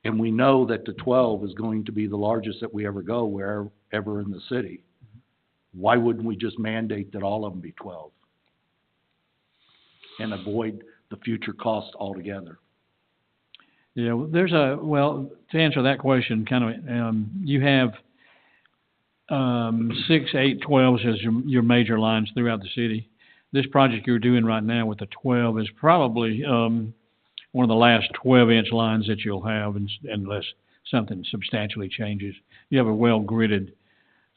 and we know that the 12 is going to be the largest that we ever go wherever in the city, why wouldn't we just mandate that all of them be 12 and avoid the future cost altogether? Yeah, well, to answer that question, you have 6, 8, 12s as your major lines throughout the city. This project you're doing right now with the 12 is probably one of the last 12-inch lines that you'll have unless something substantially changes. You have a well-gridded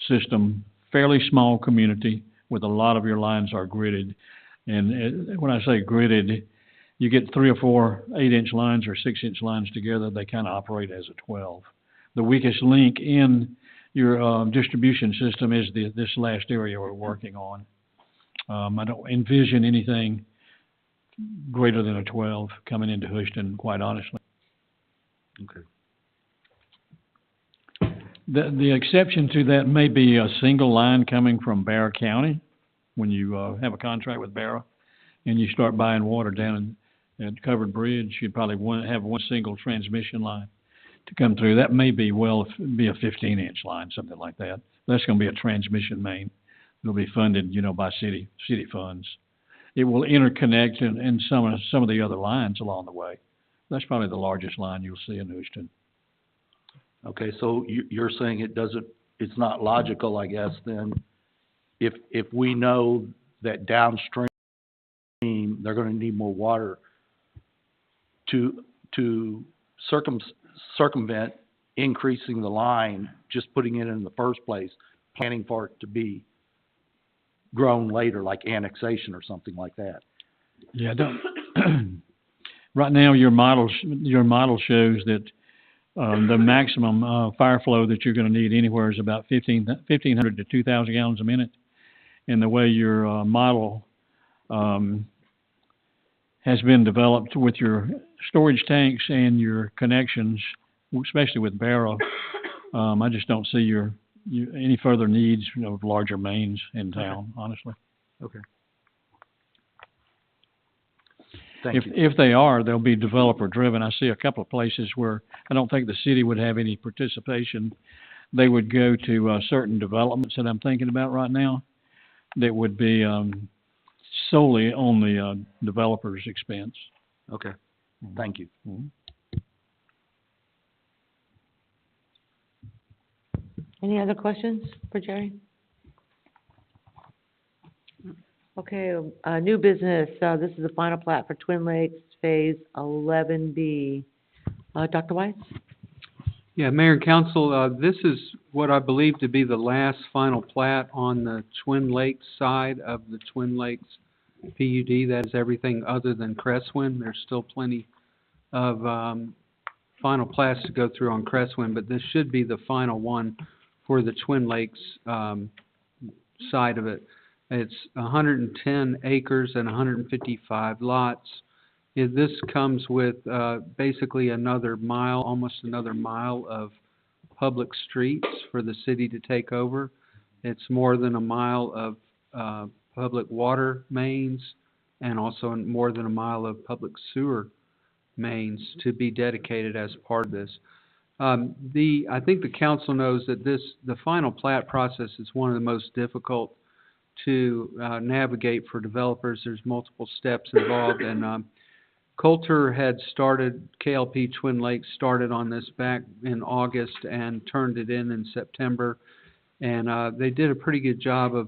system, fairly small community with a lot of your lines are gridded. And when I say gridded, you get 3 or 4 8-inch lines or 6-inch lines together, they kind of operate as a 12. The weakest link in your distribution system is this last area we're working on. I don't envision anything greater than a 12 coming into Houston, quite honestly. Okay. The exception to that may be a single line coming from Barrow County when you have a contract with Barrow and you start buying water down at Covered Bridge. You'd probably have one single transmission line to come through. That may be a 15-inch line, something like that. That's going to be a transmission main. It'll be funded, by city funds. It will interconnect in some of the other lines along the way. That's probably the largest line you'll see in Houston. Okay, so you're saying it's not logical, I guess, then, if we know that downstream they're going to need more water to circumvent increasing the line, just putting it in the first place, planning for it to be grown later, like annexation or something like that. Yeah, right now your model shows that the maximum fire flow that you're going to need anywhere is about 1,500 to 2,000 gallons a minute. And the way your model has been developed with your storage tanks and your connections, especially with Barrow, I just don't see any further needs of larger mains in town, honestly. Okay. Thank you. If they are, they'll be developer driven. I see a couple of places where I don't think the city would have any participation. They would go to certain developments that I'm thinking about right now that would be solely on the developer's expense. Okay. Thank you. Mm-hmm. Any other questions for Jerry? Okay, new business. This is the final plat for Twin Lakes Phase 11B. Dr. Weiss? Yeah, Mayor and Council, this is what I believe to be the last final plat on the Twin Lakes side of the Twin Lakes PUD. That is everything other than Cresswind. There's still plenty of, final plats to go through on Cresswind, but this should be the final one for the Twin Lakes, side of it. It's 110 acres and 155 lots. This comes with, basically another mile, almost another mile of public streets for the city to take over. It's more than a mile of, public water mains and also more than a mile of public sewer mains to be dedicated as part of this. I think the council knows that the final plat process is one of the most difficult to, navigate for developers. There's multiple steps involved, and, Coulter had started, KLP Twin Lakes started on this back in August and turned it in September. And, they did a pretty good job of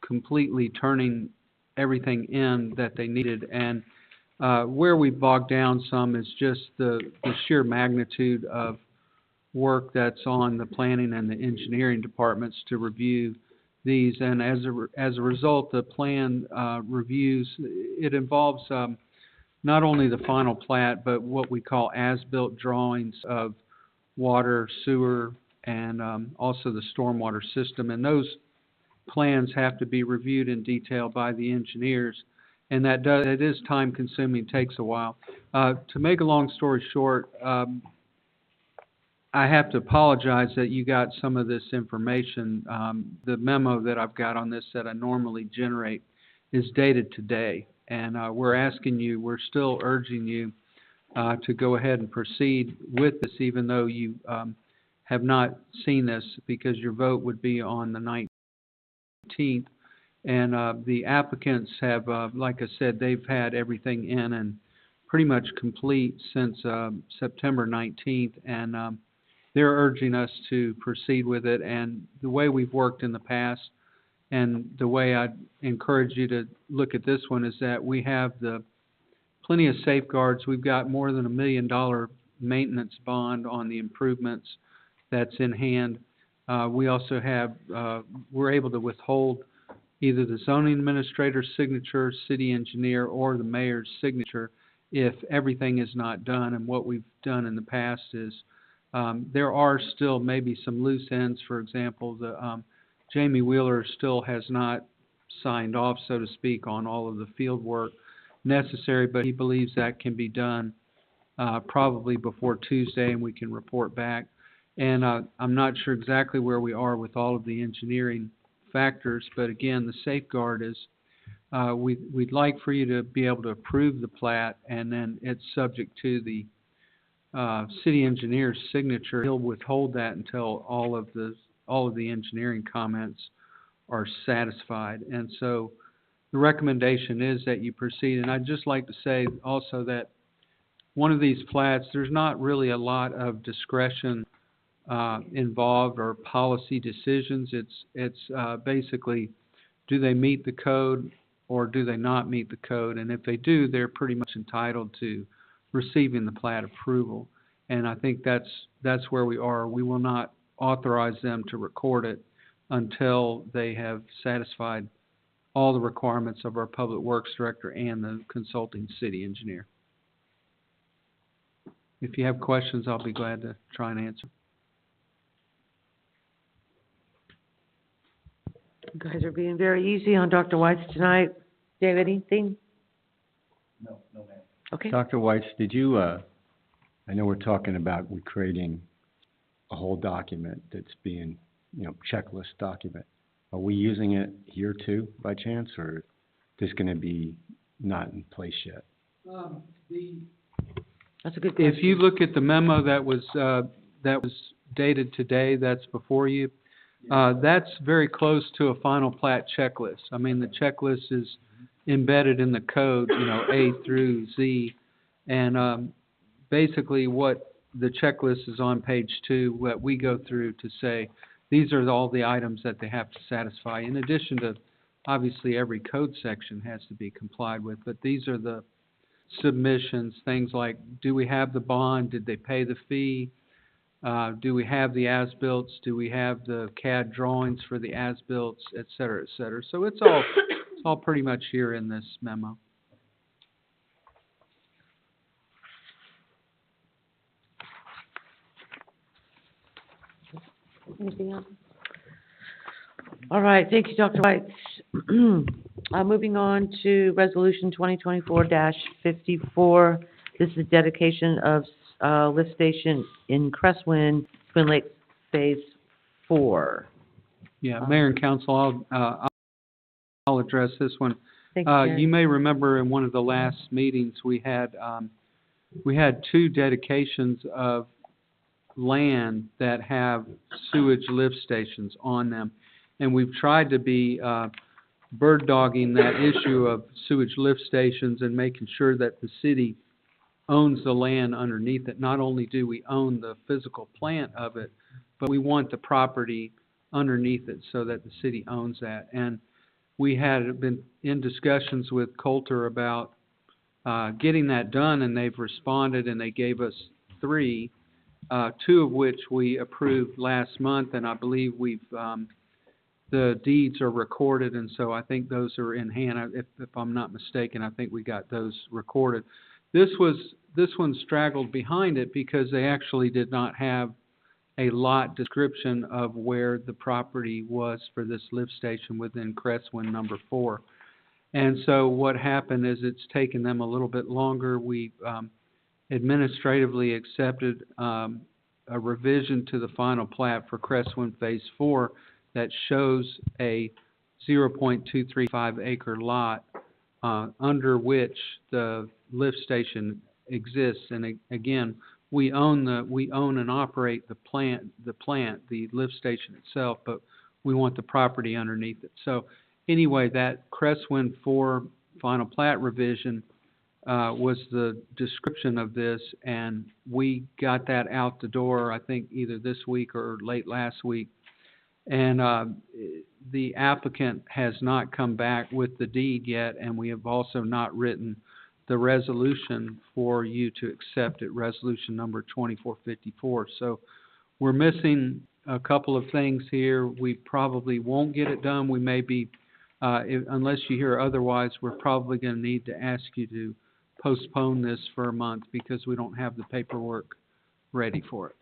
completely turning everything in that they needed. And, where we bogged down some is just the sheer magnitude of work that's on the planning and the engineering departments to review these. And as a result, the plan, reviews, it involves, not only the final plat, but what we call as-built drawings of water, sewer, and, also the stormwater system. And those plans have to be reviewed in detail by the engineers. And it is time consuming, takes a while. To make a long story short, I have to apologize that you got some of this information. The memo that I've got on this that I normally generate is dated today. And, we're still urging you, to go ahead and proceed with this, even though you, have not seen this, because your vote would be on the 19th. And, the applicants have, like I said, they've had everything in and pretty much complete since, September 19th. And, they're urging us to proceed with it. And the way we've worked in the past, and the way I'd encourage you to look at this one, is that we have plenty of safeguards. We've got more than $1 million maintenance bond on the improvements that's in hand. We also have, we're able to withhold either the zoning administrator's signature, city engineer, or the mayor's signature if everything is not done. And what we've done in the past is, there are still maybe some loose ends. For example, Jamie Wheeler still has not signed off, so to speak, on all of the field work necessary, but he believes that can be done, probably before Tuesday, and we can report back. And, I'm not sure exactly where we are with all of the engineering factors, but again, the safeguard is, we'd like for you to be able to approve the plat, and then it's subject to the, city engineer's signature. He'll withhold that until all of the engineering comments are satisfied. And so the recommendation is that you proceed. And I'd just like to say also that one of these plats, there's not really a lot of discretion, involved, or policy decisions. It's basically, do they meet the code or do they not meet the code? And if they do, they're pretty much entitled to receiving the plat approval. And I think that's where we are. We will not authorize them to record it until they have satisfied all the requirements of our Public Works Director and the consulting city engineer. If you have questions, I'll be glad to try and answer. You guys are being very easy on Dr. White's tonight. David, anything? No, ma'am. Okay. Dr. Weitz, did you, I know we're talking about creating a whole document that's being, checklist document. Are we using it here too, by chance, or is this gonna be not in place yet? That's a good question. If you look at the memo that was dated today, that's before you, that's very close to a final plat checklist. I mean, the checklist is embedded in the code, A through Z. And, basically what the checklist is on page 2, what we go through to say, these are all the items that they have to satisfy. In addition to, obviously, every code section has to be complied with, but these are the submissions, things like, do we have the bond? Did they pay the fee? Do we have the as-bills? Do we have the CAD drawings for the as-bills, et cetera, et cetera? So it's all pretty much here in this memo. Anything else? All right, thank you, Dr. White. Moving on to Resolution 2024-54. This is dedication of lift station in Cresswind, Twin Lakes Phase 4. Yeah, Mayor and Council, I'll address this one. Thank you, Jerry. You may remember in one of the last meetings, we had two dedications of land that have sewage lift stations on them. And we've tried to be bird dogging that issue of sewage lift stations and making sure that the city owns the land underneath it. Not only do we own the physical plant of it, but we want the property underneath it so that the city owns that. And we had been in discussions with Coulter about getting that done, and they've responded, and they gave us 3, 2 of which we approved last month, and I believe we've the deeds are recorded, and so I think those are in hand. If I'm not mistaken, I think we got those recorded. This one straggled behind it because they actually did not have a lot description of where the property was for this lift station within Cresswind number 4. And so what happened is it's taken them a little bit longer. We administratively accepted a revision to the final plat for Cresswind Phase 4 that shows a 0.235 acre lot under which the lift station exists. And again, we own and operate the lift station itself, but we want the property underneath it. So anyway, that Cresswind 4 final plat revision was the description of this, and we got that out the door, I think either this week or late last week. And the applicant has not come back with the deed yet, and we have also not written the resolution for you to accept it, resolution number 2454. So we're missing a couple of things here. We probably won't get it done. We may be, unless you hear otherwise, we're probably going to need to ask you to postpone this for a month because we don't have the paperwork ready for it.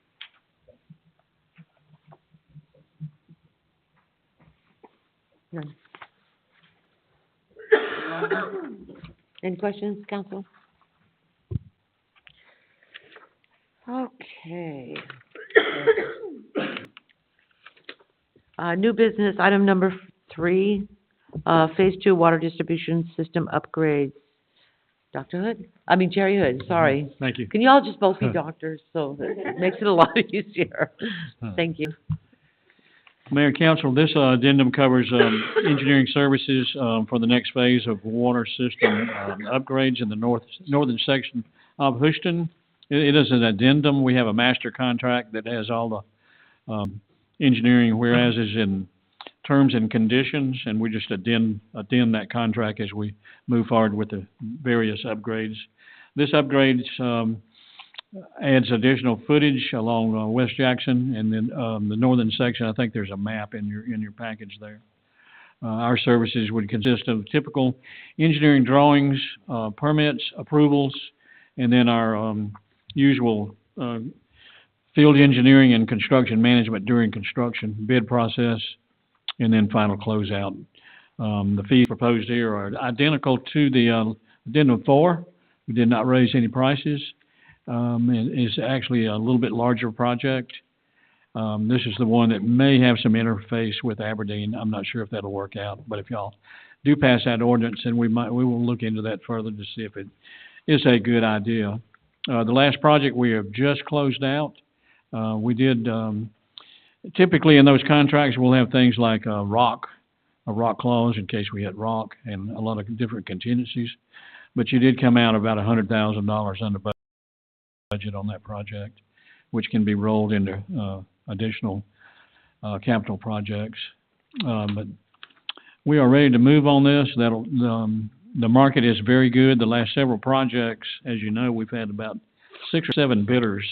Any questions, council? Okay. New business, item number 3, Phase 2 water distribution system upgrades. Dr. Hood? Jerry Hood, sorry. Thank you. Can you all just both be doctors, so that it makes it a lot easier? Thank you. Mayor and Council, this addendum covers engineering services for the next phase of water system upgrades in the northern section of Houston. It is an addendum. We have a master contract that has all the engineering whereases in terms and conditions, and we just addend that contract as we move forward with the various upgrades. This upgrades adds additional footage along West Jackson, and then the northern section, I think there's a map in your package there. Our services would consist of typical engineering drawings, permits, approvals, and then our usual field engineering and construction management during construction, bid process, and then final closeout. The fees proposed here are identical to the addendum 4. We did not raise any prices. It's actually a little bit larger project. This is the one that may have some interface with Aberdeen. I'm not sure if that'll work out, but if y'all do pass that ordinance, then we will look into that further to see if it is a good idea. The last project we have just closed out. We did, typically in those contracts, we'll have things like a rock clause in case we hit rock and a lot of different contingencies. But you did come out about $100,000 under budget on that project, which can be rolled into additional capital projects. But we are ready to move on this. The market is very good. The last several projects, as you know, we've had about 6 or 7 bidders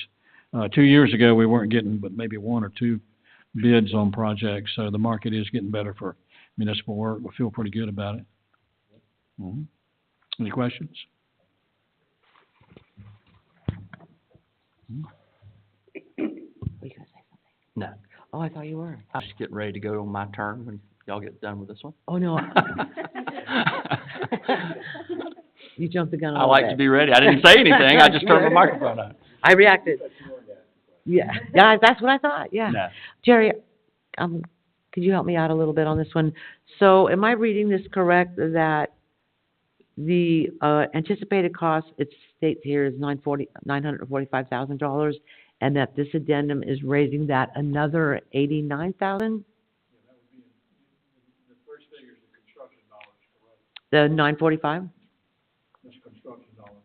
2 years ago, we weren't getting but maybe one or two bids on projects, so the market is getting better for municipal work. We feel pretty good about it. Mhm. Any questions? Were you gonna say something? No. Oh, I thought you were. I'm just getting ready to go on my turn when y'all get done with this one. Oh, no. You jumped the gun a I little like bit. to be ready. I didn't say anything. I just turned my microphone on. I reacted. Yeah, yeah, that's what I thought, yeah. No. Jerry, could you help me out a little bit on this one? So am I reading this correct, that the, anticipated cost, it states here is $945,000, and that this addendum is raising that another 89,000? The first figure is the construction dollars, correct? The 945? That's construction dollars.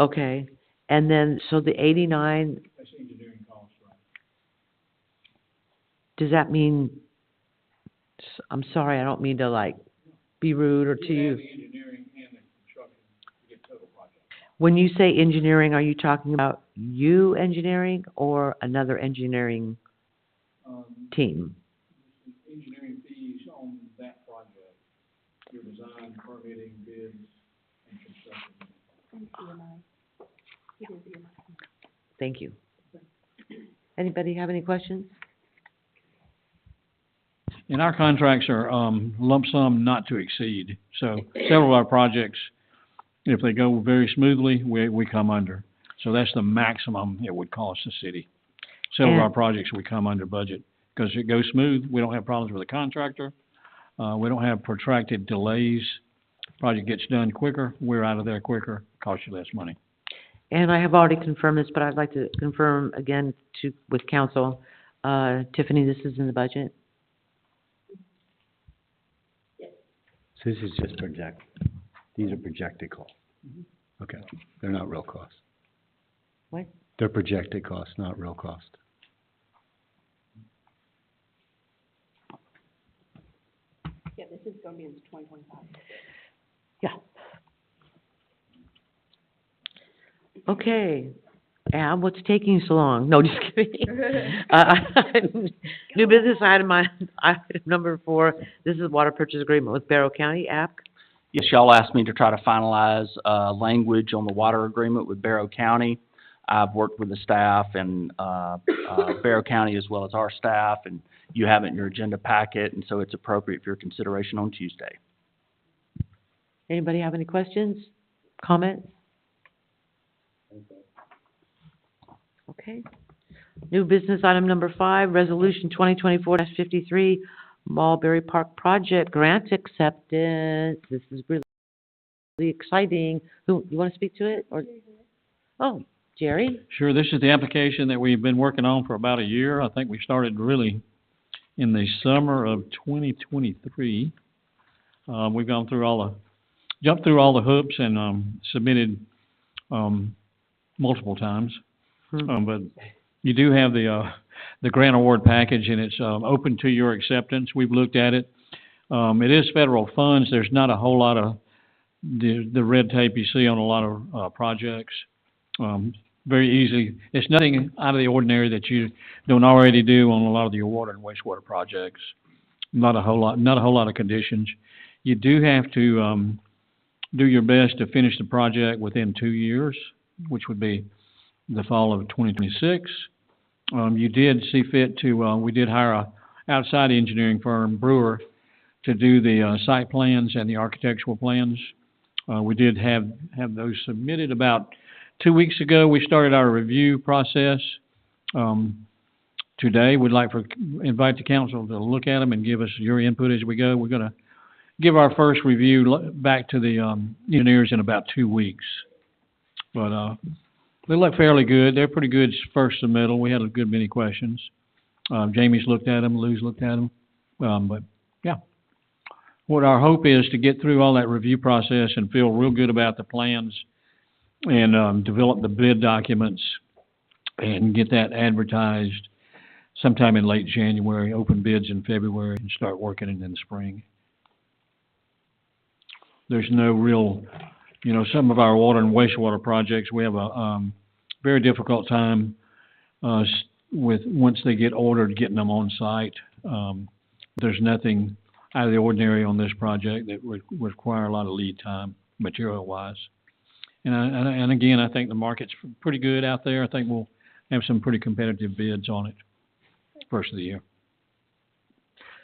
Okay, and then, so the 89, That's engineering costs, right? does that mean, I'm sorry, I don't mean to like be rude or to you. The engineering and the construction to get total project. When you say engineering, are you talking about you engineering or another engineering team? Engineering fees on that project, your design, permitting, bids, and construction. Thank you. Anybody have any questions? And our contracts are, lump sum not to exceed. So several of our projects, if they go very smoothly, we come under. So that's the maximum it would cost the city. Several of our projects, we come under budget. Because it goes smooth, we don't have problems with the contractor. We don't have protracted delays. Project gets done quicker, we're out of there quicker, costs you less money. And I have already confirmed this, but I'd like to confirm again with council. Tiffany, this is in the budget? So this is just these are projected costs. Okay, they're not real costs. What? They're projected costs, not real cost. Yeah, this is gonna be in 2025. Yeah. Okay. Ab, what's taking so long? No, just kidding. New business item number 4, this is water purchase agreement with Barrow County. Ab? Yes, y'all asked me to try to finalize, language on the water agreement with Barrow County. I've worked with the staff and, Barrow County as well as our staff, and you have it in your agenda packet, and so it's appropriate for your consideration on Tuesday. Anybody have any questions, comments? Okay. New business item number 5, resolution 2024-53, Mulberry Park Project Grant Acceptance. This is really exciting. Who, you want to speak to it, or? Oh, Jerry? Sure, this is the application that we've been working on for about a year. I think we started really in the summer of 2023. We've gone through jumped through all the hoops and, submitted, multiple times. But you do have the grant award package, and it's, open to your acceptance. We've looked at it. It is federal funds. There's not a whole lot of the red tape you see on a lot of, projects. Very easy. It's nothing out of the ordinary that you don't already do on a lot of your water and wastewater projects. Not a whole lot of conditions. You do have to, do your best to finish the project within 2 years, which would be the fall of 2026. You did see fit to, we did hire a outside engineering firm, Brewer, to do the, site plans and the architectural plans. We did have those submitted about 2 weeks ago. We started our review process. Today, we'd like to invite the council to look at them and give us your input as we go. We're gonna give our first review back to the, engineers in about 2 weeks. But, they look fairly good. They're pretty good first submittal. We had a good many questions. Jamie's looked at them, Lou's looked at them. But, yeah. What our hope is to get through all that review process and feel real good about the plans and, develop the bid documents and get that advertised sometime in late January, open bids in February, and start working it in the spring. There's no real, some of our water and wastewater projects, we have a very difficult time once they get ordered, getting them on site. There's nothing out of the ordinary on this project that would require a lot of lead time, material-wise. And again, I think the market's pretty good out there. I think we'll have some pretty competitive bids on it first of the year.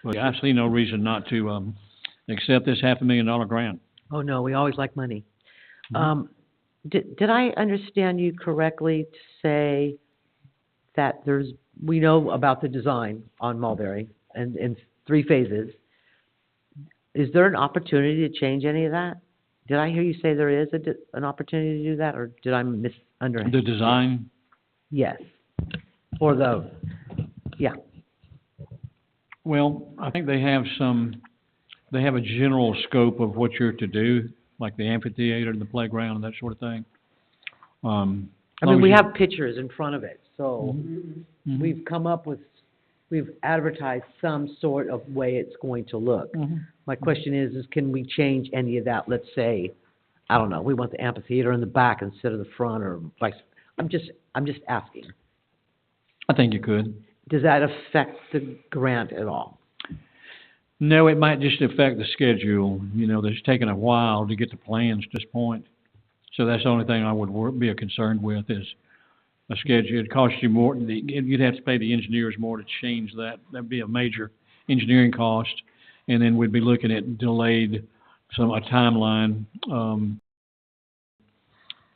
But I see no reason not to, accept this $500,000 grant. Oh, no, we always like money. Mhm. Did I understand you correctly to say that we know about the design on Mulberry and in 3 phases? Is there an opportunity to change any of that? Did I hear you say there is an opportunity to do that, or did I misunderstand? The design, Yes. For yeah. well, I think they have a general scope of what you're to do, like the amphitheater and the playground and that sort of thing. I long mean, as we you- have pictures in front of it, so Mhm. we've advertised some sort of way it's going to look. Mhm. My question is can we change any of that? Let's say, I don't know, we want the amphitheater in the back instead of the front, or vice. I'm just asking. I think you could. Does that affect the grant at all? No, it might just affect the schedule. You know, it's taken a while to get the plans to this point. So that's the only thing I would be concerned with is a schedule. It'd cost you more, you'd have to pay the engineers more to change that. That'd be a major engineering cost. And then we'd be looking at a timeline,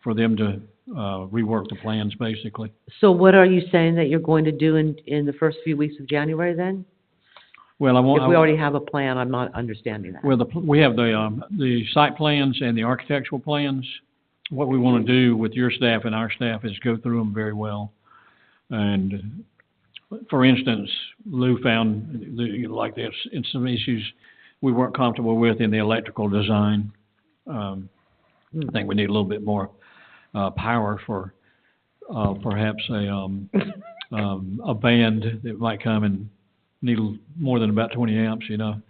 for them to, rework the plans, basically. So what are you saying that you're going to do in the first few weeks of January then? Well, If we already have a plan, I'm not understanding that. Well, we have the site plans and the architectural plans. What we want to do with your staff and our staff is go through them very well. And, for instance, Lou found, like this, in some issues we weren't comfortable with in the electrical design. I think we need a little bit more, power for, perhaps a band that might come and need more than about 20 amps, you know.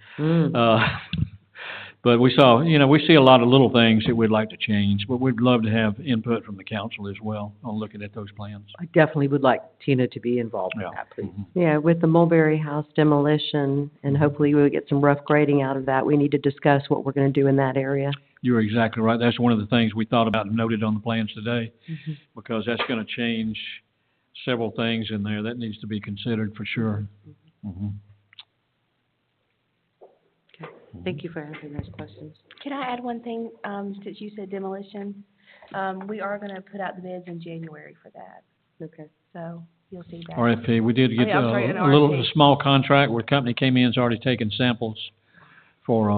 But we see a lot of little things that we'd like to change, but we'd love to have input from the council as well on looking at those plans. I definitely would like Tina to be involved in that, please. Yeah, with the Mulberry House demolition, and hopefully we'll get some rough grading out of that, we need to discuss what we're gonna do in that area. You're exactly right. That's one of the things we thought about and noted on the plans today, because that's gonna change several things in there. That needs to be considered for sure. Mhm. Thank you for answering those questions. Can I add one thing, since you said demolition? We are gonna put out the bids in January for that, Okay. so you'll see that. RFP, we did get I'm sorry, an a RFP. small contract where a company came in, has already taken samples for,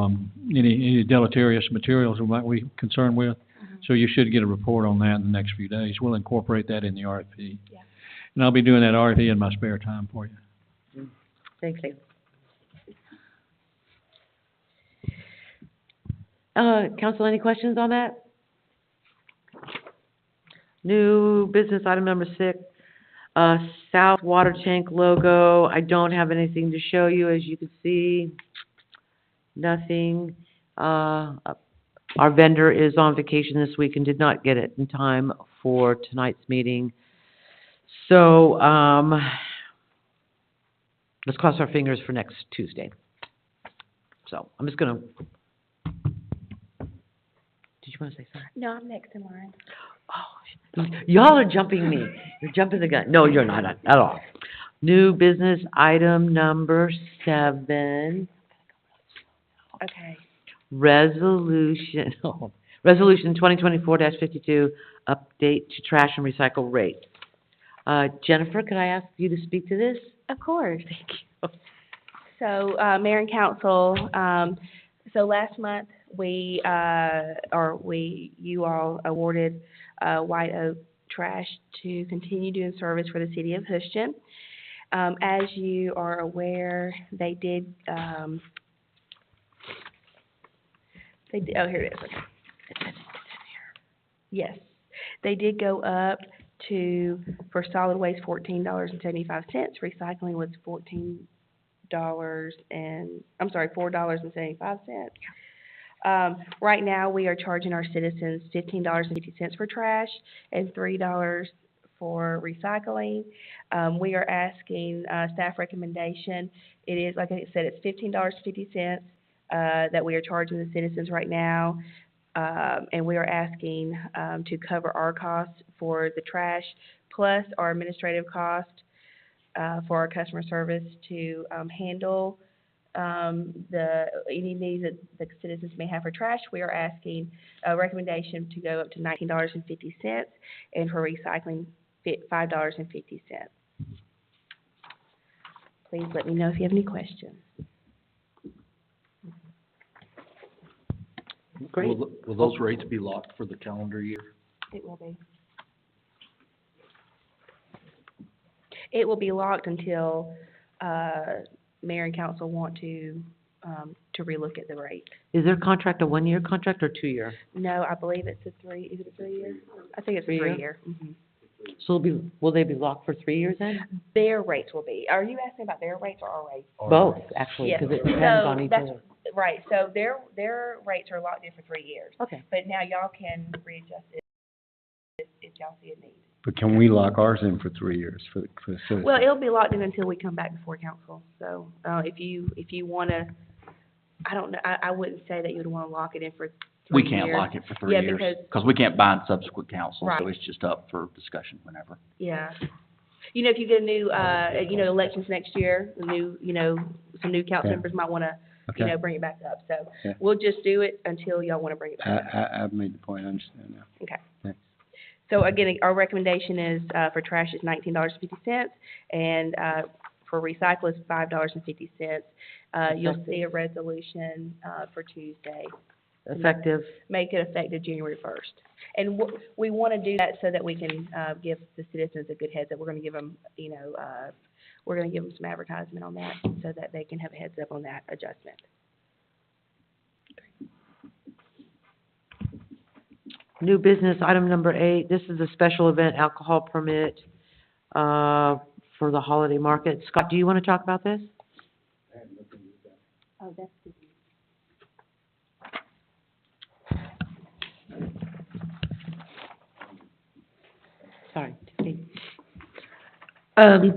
any deleterious materials we might be concerned with. So you should get a report on that in the next few days. We'll incorporate that in the RFP. Yeah. And I'll be doing that RFP in my spare time for you. Thank you. Council, any questions on that? New business item number 6, South Water Tank logo. I don't have anything to show you, as you can see. Nothing. Our vendor is on vacation this week and did not get it in time for tonight's meeting. So, let's cross our fingers for next Tuesday. So, I'm just gonna, did you want to say something? No, I'm next in line. Oh, y'all are jumping me. You're jumping the gun. No, you're not at all. New business item number 7, Okay. resolution 2024-52, update to trash and recycle rate. Jennifer, could I ask you to speak to this? Of course. Thank you. So, Mayor and Council, so last month, you all awarded, White Oak Trash to continue doing service for the city of Houston. As you are aware, they did, oh, here it is. Okay. Yes, they did go up to, for solid waste, $14.75. Recycling was $4.75. Right now, we are charging our citizens $15.50 for trash and $3 for recycling. We are asking, staff recommendation, it is, like I said, it's $15.50, that we are charging the citizens right now. And we are asking, to cover our costs for the trash, plus our administrative cost, for our customer service to, handle, any needs that the citizens may have for trash. We are asking a recommendation to go up to $19.50, and for recycling, $5.50. Please let me know if you have any questions. Great. Will those rates be locked for the calendar year? It will be. It will be locked until, mayor and council want to relook at the rate. Is their contract a one-year contract or two-year? No, I believe it's is it a 3-year? I think it's a 3-year? 3-year. Mm-hmm. So will they be locked for 3 years then? Their rates will be. Are you asking about their rates or our rates? Both, actually, Yes. because it depends So on each that's other. right. So their rates are locked in for 3 years. Okay. But now y'all can readjust it if y'all see a need. But can we lock ours in for 3 years for the citizens? Well, it'll be locked in until we come back before council. So, if you wanna, I don't know, I wouldn't say that you'd wanna lock it in for 3 We years. can't lock it for 3 Yeah, years, because- because we can't bind subsequent council, Right. so it's just up for discussion whenever. Yeah. You know, if you get a new, elections next year, some new council Okay. members might wanna, Okay. bring it back up. So, Yeah. we'll just do it until y'all wanna bring it back up. I've made the point, I understand now. Okay. Thanks. So again, our recommendation is, for trash is $19.50, and, for recycle is $5.50. You'll see a resolution, for Tuesday. Effective, Make it effective January 1st. And we wanna do that so that we can, give the citizens a good heads up. We're gonna give them, we're gonna give them some advertisement on that so that they can have a heads up on that adjustment. new business, item number 8, this is a special event alcohol permit, for the holiday market. Scott, do you want to talk about this? Oh, that's good. Sorry, Tiffany.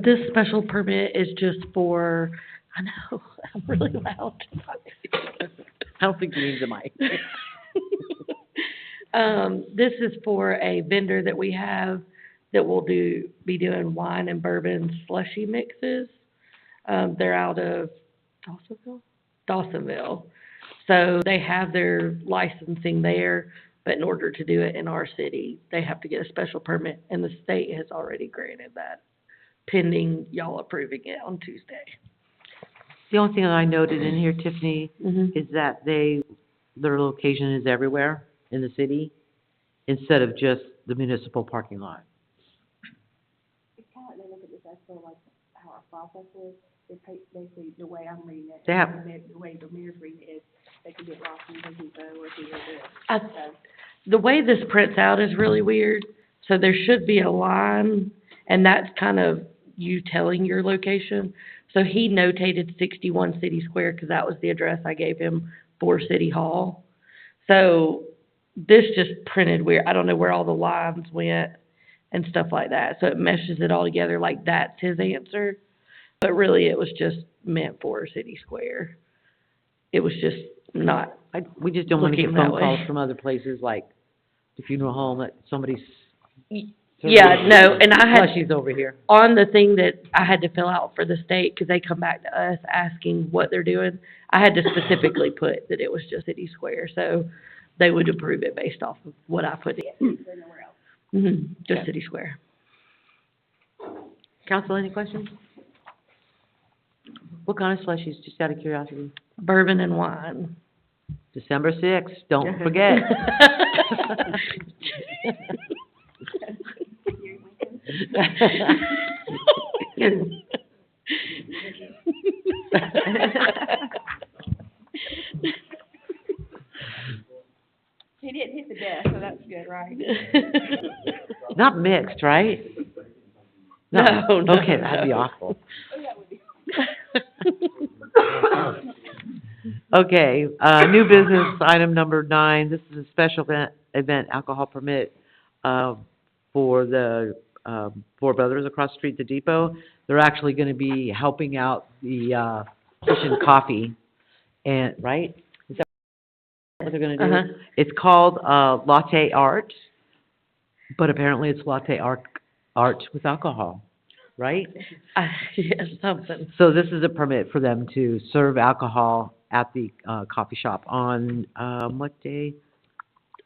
This special permit is just for, I know, I'm really loud. I don't think you need the mic. This is for a vendor that we have that will be doing wine and bourbon slushy mixes. They're out of Dawsonville. So they have their licensing there, but in order to do it in our city, they have to get a special permit, and the state has already granted that, pending y'all approving it on Tuesday. The only thing that I noted in here, Tiffany, Mm-hmm. is that their location is everywhere in the city, instead of just the municipal parking lot. It's kind of like they look at this as sort of like how our process is. It's basically the way I'm reading it. They have- The way the mayor's reading it is they can get lost in the depot or here or there. I- So, The way this prints out is really weird, so there should be a line, and that's kind of you telling your location. So he notated 61 City Square, because that was the address I gave him for City Hall. So this just printed weird, I don't know where all the lines went and stuff like that, so it meshes it all together like that's his answer. But really, it was just meant for City Square. It was just not, We just don't want to get Looking that phone way. calls from other places, like the funeral home, that somebody's. yeah, no, and I had, Slushies over here. on the thing that I had to fill out for the state, because they come back to us asking what they're doing, I had to specifically put that it was just City Square, so they would approve it based off of what I put in. there's nowhere else. Just City Square. Council, any questions? What kind of slushies, just out of curiosity? Bourbon and wine. December 6th, don't forget. He didn't hit the desk, so that's good, right? Not mixed, right? No, no, Okay, that'd be no. awful. Okay, new business, item number 9, this is a special event alcohol permit, for the, Four Brothers across the street, the Depot. They're actually gonna be helping out the, Christian Coffee, and, right? Is that what they're gonna do? Uh-huh. It's called, Latte Art, but apparently it's latte art with alcohol, right? Yeah, something. So this is a permit for them to serve alcohol at the, coffee shop on, what day?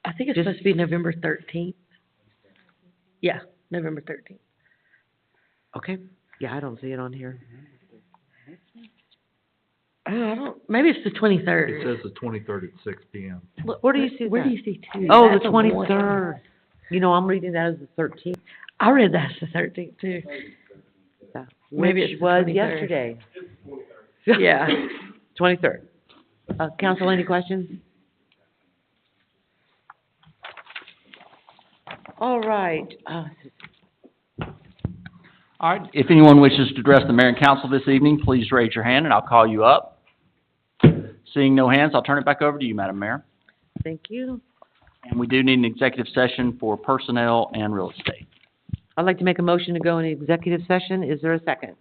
I think it's Just- supposed to be November 13th. Yeah, November 13th. Okay, yeah, I don't see it on here. Oh, I don't, maybe it's the 23rd. the 23rd at 6 PM. Look, Where do you see Where do that? you see two? Oh, That's the a one. 23rd. You know, I'm reading that as the 13th. I read that as the 13th too. Yeah. Maybe Which it's the was 23rd. yesterday. Yeah. 23rd. Council, any questions? All right, All right, if anyone wishes to address the mayor and council this evening, please raise your hand and I'll call you up. Seeing no hands, I'll turn it back over to you, Madam Mayor. thank you. And we do need an executive session for personnel and real estate. I'd like to make a motion to go into executive session. Is there a second?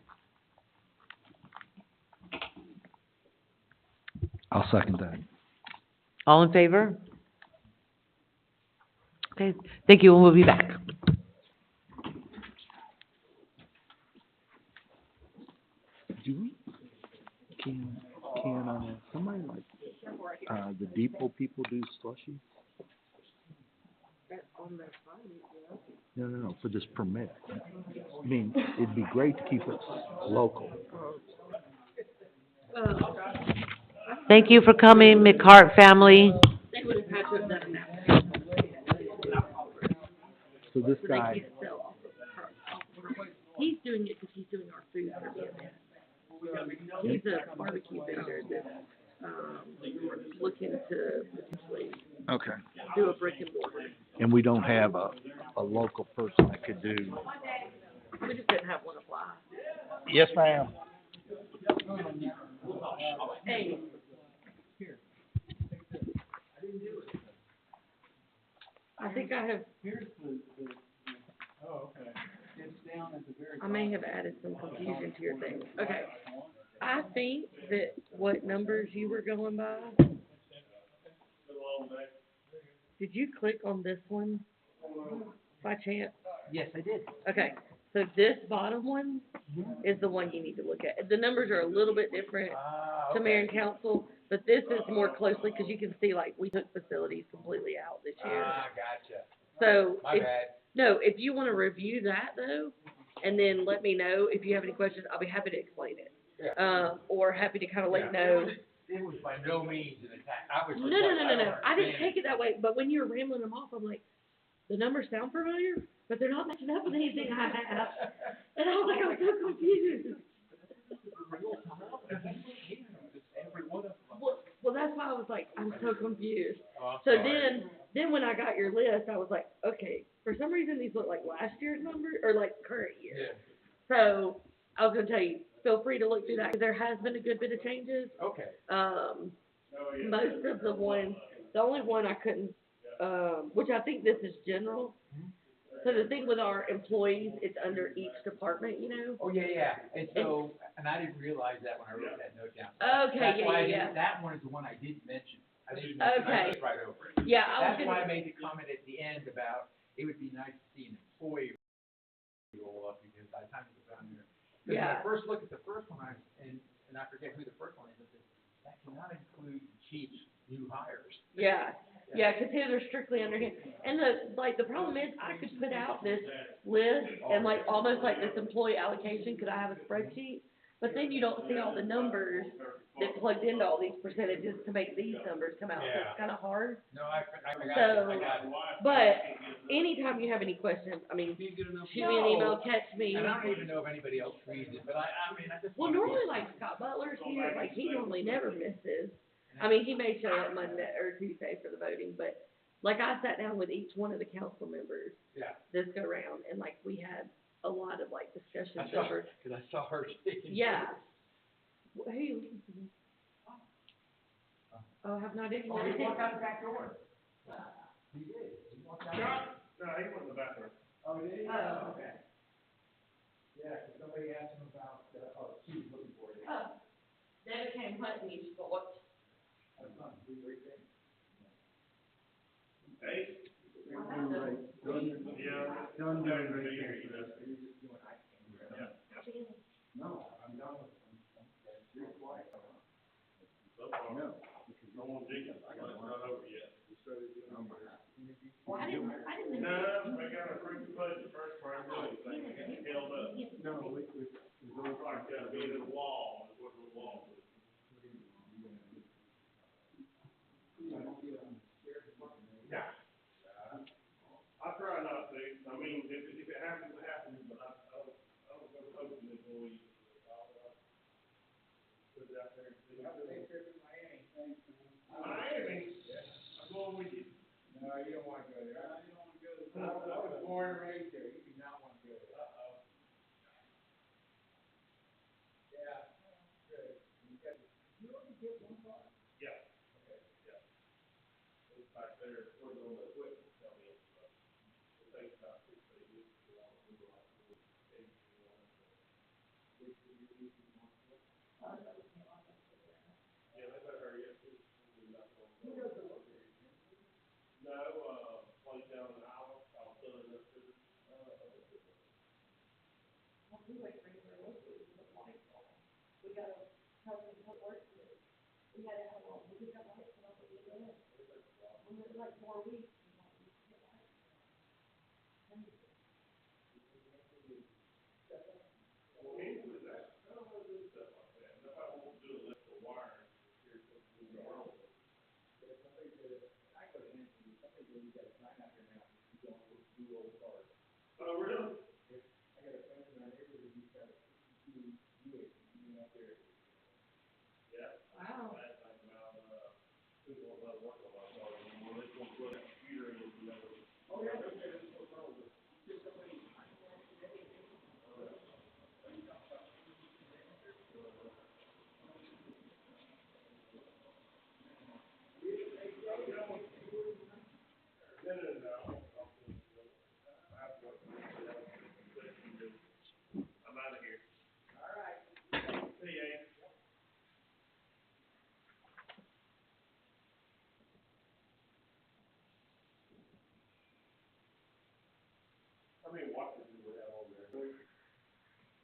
I'll second that. All in favor? Okay, thank you, and we'll be back. Can somebody like, the depot people do slushies? No, for this permit. I mean, it'd be great to keep it local. Thank you for coming, McCart family. They would have had to have done that. So this guy, He's doing it because he's doing our food for him. He's a barbecue vendor that's, looking to potentially okay, do a brick and mortar. and we don't have a local person that could do. We just didn't have one apply. Yes, ma'am. Hey. I think I have. I may have added some confusion to your thing. Okay. I think that what numbers you were going by. Did you click on this one by chance? Yes, I did. Okay, so this bottom one is the one you need to look at. The numbers are a little bit different to mayor and council, but this is more closely, because you can see, like, we took facilities completely out this year. Gotcha. So, My if, bad. no, if you wanna review that though, and then let me know if you have any questions, I'll be happy to explain it. Or happy to kinda let you know. It was by no means an attack. I was. No, I didn't take it that way, but when you were rambling them off, I'm like, the numbers sound familiar, but they're not matching up with anything I have. And I was like, I'm so confused. Well, that's why I was like, I'm so confused. So then when I got your list, I was like, okay, for some reason these look like last year's numbers, or like current year. So, I was gonna tell you, feel free to look through that, because there has been a good bit of changes. Okay. Most of the ones, the only one I couldn't, which I think this is general. So the thing with our employees, it's under each department, you know? Oh, yeah. And so, and I didn't realize that when I wrote that note down. Okay, That's why I yeah. didn't- That one is the one I didn't mention. I didn't mention, I Okay. looked right over it. Yeah, I was That's why I gonna, made the comment at the end about, it would be nice to see an employee roll up, because by the time you get down there. Because when Yeah. I first looked at the first one, and I forget who the first one is, I said, that cannot include the chief's new hires. yeah, because his are strictly under him. And the problem is, I could put out this list and like, almost like this employee allocation, because I have a spreadsheet, but then you don't see all the numbers that plugged into all these percentages to make these numbers come out, so it's kinda hard. No, I got it, So, I got it. but anytime you have any questions, I mean, shoot me an email, catch me. And I don't even know if anybody else reads it, but I mean, I just. Well, normally, like, Scott Butler's here, like, he normally never misses. I mean, he may show up Monday or Tuesday for the voting, but, like, I sat down with each one of the council members Yeah. this go round, and, like, we had a lot of, like, discussions I saw, over. cause I saw her taking. Yeah. Who you looking for? Oh, I have not even. Oh, he walked out the back door. He did. He walked out. Oh, okay. David came hunting you, sport.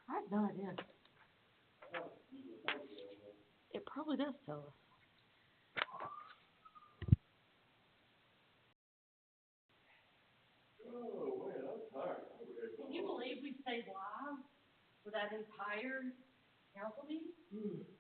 I have no idea. It probably does tell us. Can you believe we stayed live for that entire council meeting?